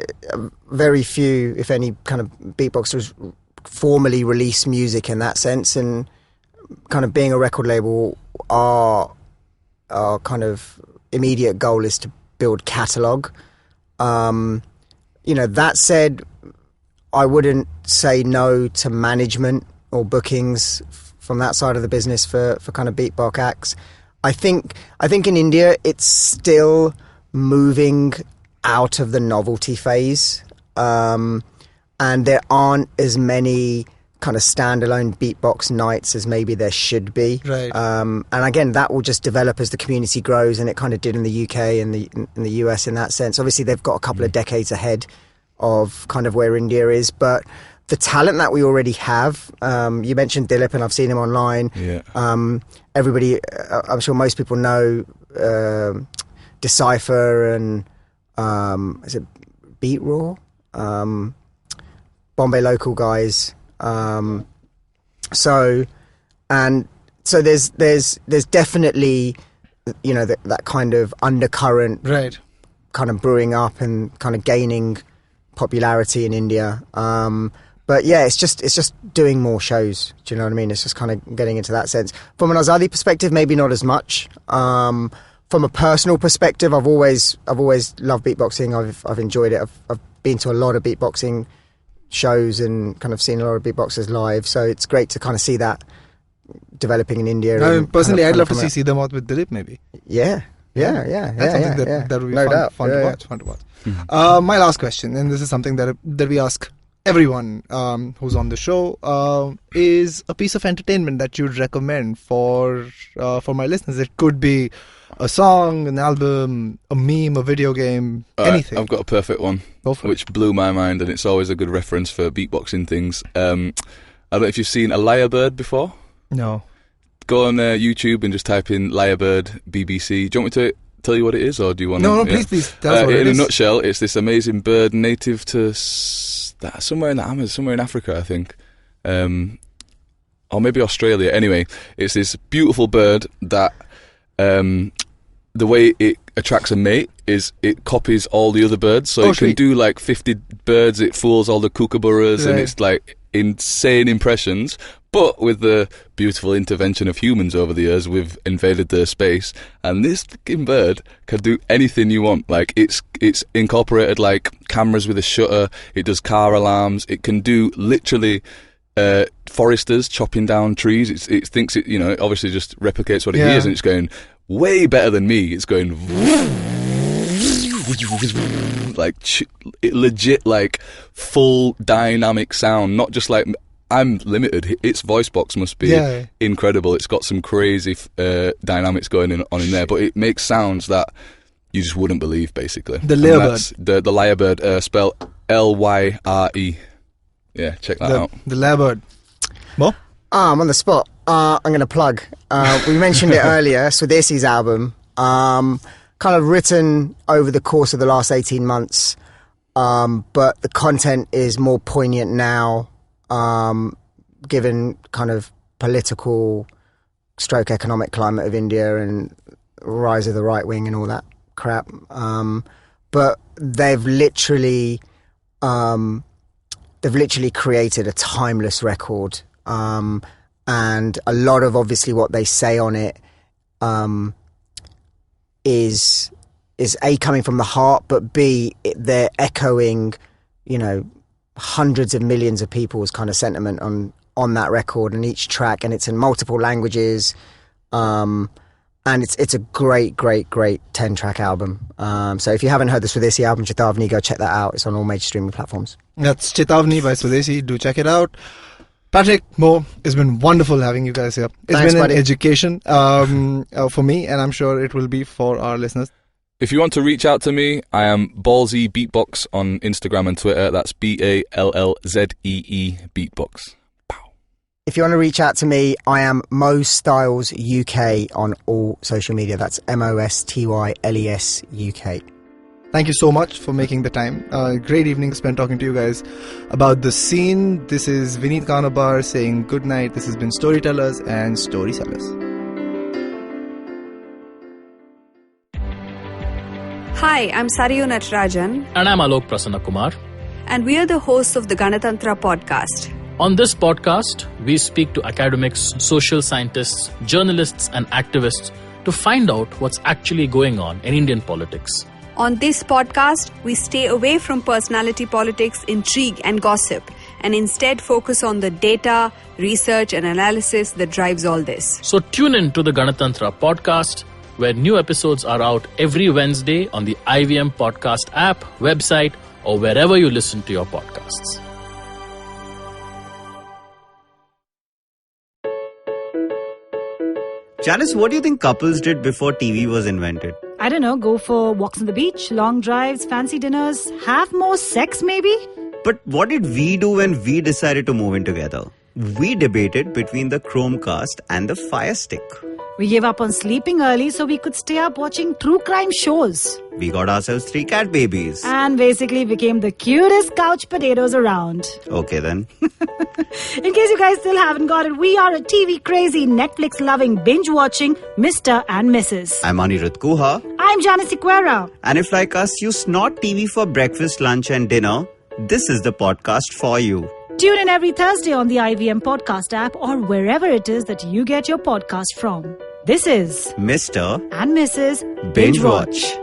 very few, if any, kind of beatboxers formally release music in that sense, and kind of being a record label, our kind of immediate goal is to build catalogue. That said, I wouldn't say no to management or bookings from that side of the business for kind of beatbox acts. I think in India it's still moving out of the novelty phase, and there aren't as many kind of standalone beatbox nights as maybe there should be. Right. And again, that will just develop as the community grows, and it kind of did in the UK and in the US in that sense. Obviously, they've got a couple of decades ahead of kind of where India is, but the talent that we already have, you mentioned Dilip, and I've seen him online. Yeah. Everybody, I'm sure most people know Decipher and is it Beat Raw? Bombay local guys. So there's definitely, that kind of undercurrent, right, kind of brewing up and kind of gaining popularity in India. But yeah, it's just doing more shows. Do you know what I mean? It's just kind of getting into that sense. From an Azadi perspective, maybe not as much. From a personal perspective, I've always loved beatboxing. I've enjoyed it. I've been to a lot of beatboxing shows and kind of seen a lot of beatboxers live. So it's great to kind of see that developing in India. Personally, I'd love to see them out with Dilip, maybe. Yeah. That's something that would be fun to watch. Mm-hmm. My last question, and this is something that we ask everyone who's on the show, is a piece of entertainment that you'd recommend for my listeners. It could be a song, an album, a meme, a video game, anything. I've got a perfect one, which blew my mind, and it's always a good reference for beatboxing things. I don't know if you've seen a lyrebird before. No. Go on YouTube and just type in lyrebird BBC. Do you want me to tell you what it is, or do you want No, please tell us what it is. In a nutshell, it's this amazing bird native to somewhere in the Amazon, somewhere in Africa, I think. Or maybe Australia. Anyway, it's this beautiful bird that the way it attracts a mate is it copies all the other birds. So it can do like 50 birds, it fools all the kookaburras, and it's like insane impressions. But with the beautiful intervention of humans over the years, we've invaded their space, and this fucking bird can do anything you want. Like it's incorporated like cameras with a shutter. It does car alarms. It can do literally foresters chopping down trees. It thinks it obviously just replicates what it hears, and it's going way better than me. It's going like legit, like full dynamic sound, not just like. I'm limited. Its voice box must be incredible. It's got some crazy dynamics going on in there, but it makes sounds that you just wouldn't believe, basically. The lyrebird. The lyrebird, spelled Lyre. Yeah, check that out. The lyrebird. Mo? I'm on the spot. I'm going to plug. We mentioned it earlier, Swadesi's album, kind of written over the course of the last 18 months. but the content is more poignant now, given kind of political stroke economic climate of India and rise of the right wing and all that crap. But they've literally created a timeless record. And a lot of obviously what they say on it is A, coming from the heart, but B, they're echoing, hundreds of millions of people's kind of sentiment on that record and each track, and it's in multiple languages. And it's a great 10-track album. So if you haven't heard the Swadeshi album, Chetavni, go check that out. It's on all major streaming platforms. That's Chetavni by Swadeshi. Do check it out. Patrick, Mo, it's been wonderful having you guys here. It's been an education for me, and I'm sure it will be for our listeners. If you want to reach out to me, I am Ballzee Beatbox on Instagram and Twitter. That's BALLZEE Beatbox. If you want to reach out to me, I am Mo Styles UK on all social media. That's MOSTYLES UK. Thank you so much for making the time. Great evening spent talking to you guys about the scene. This is Vineet Kanabar saying good night. This has been Storytellers and Storysellers. Hi, I'm Sarayu Natarajan. And I'm Alok Prasanna Kumar. And we are the hosts of the Ganatantra podcast. On this podcast, we speak to academics, social scientists, journalists and activists to find out what's actually going on in Indian politics. On this podcast, we stay away from personality politics, intrigue and gossip, and instead focus on the data, research and analysis that drives all this. So tune in to the Ganatantra podcast, where new episodes are out every Wednesday on the IVM Podcast app, website, or wherever you listen to your podcasts. Janice, what do you think couples did before TV was invented? I don't know, go for walks on the beach, long drives, fancy dinners, have more sex maybe? But what did we do when we decided to move in together? We debated between the Chromecast and the Fire Stick. We gave up on sleeping early so we could stay up watching true crime shows. We got ourselves 3 cat babies. And basically became the cutest couch potatoes around. Okay then. In case you guys still haven't got it, we are a TV crazy, Netflix loving, binge watching Mr. and Mrs. I'm Anirudh Guha. I'm Janice Sequeira. And if like us, you snort TV for breakfast, lunch and dinner, this is the podcast for you. Tune in every Thursday on the IVM Podcast app or wherever it is that you get your podcast from. This is Mr. and Mrs. Binge Watch.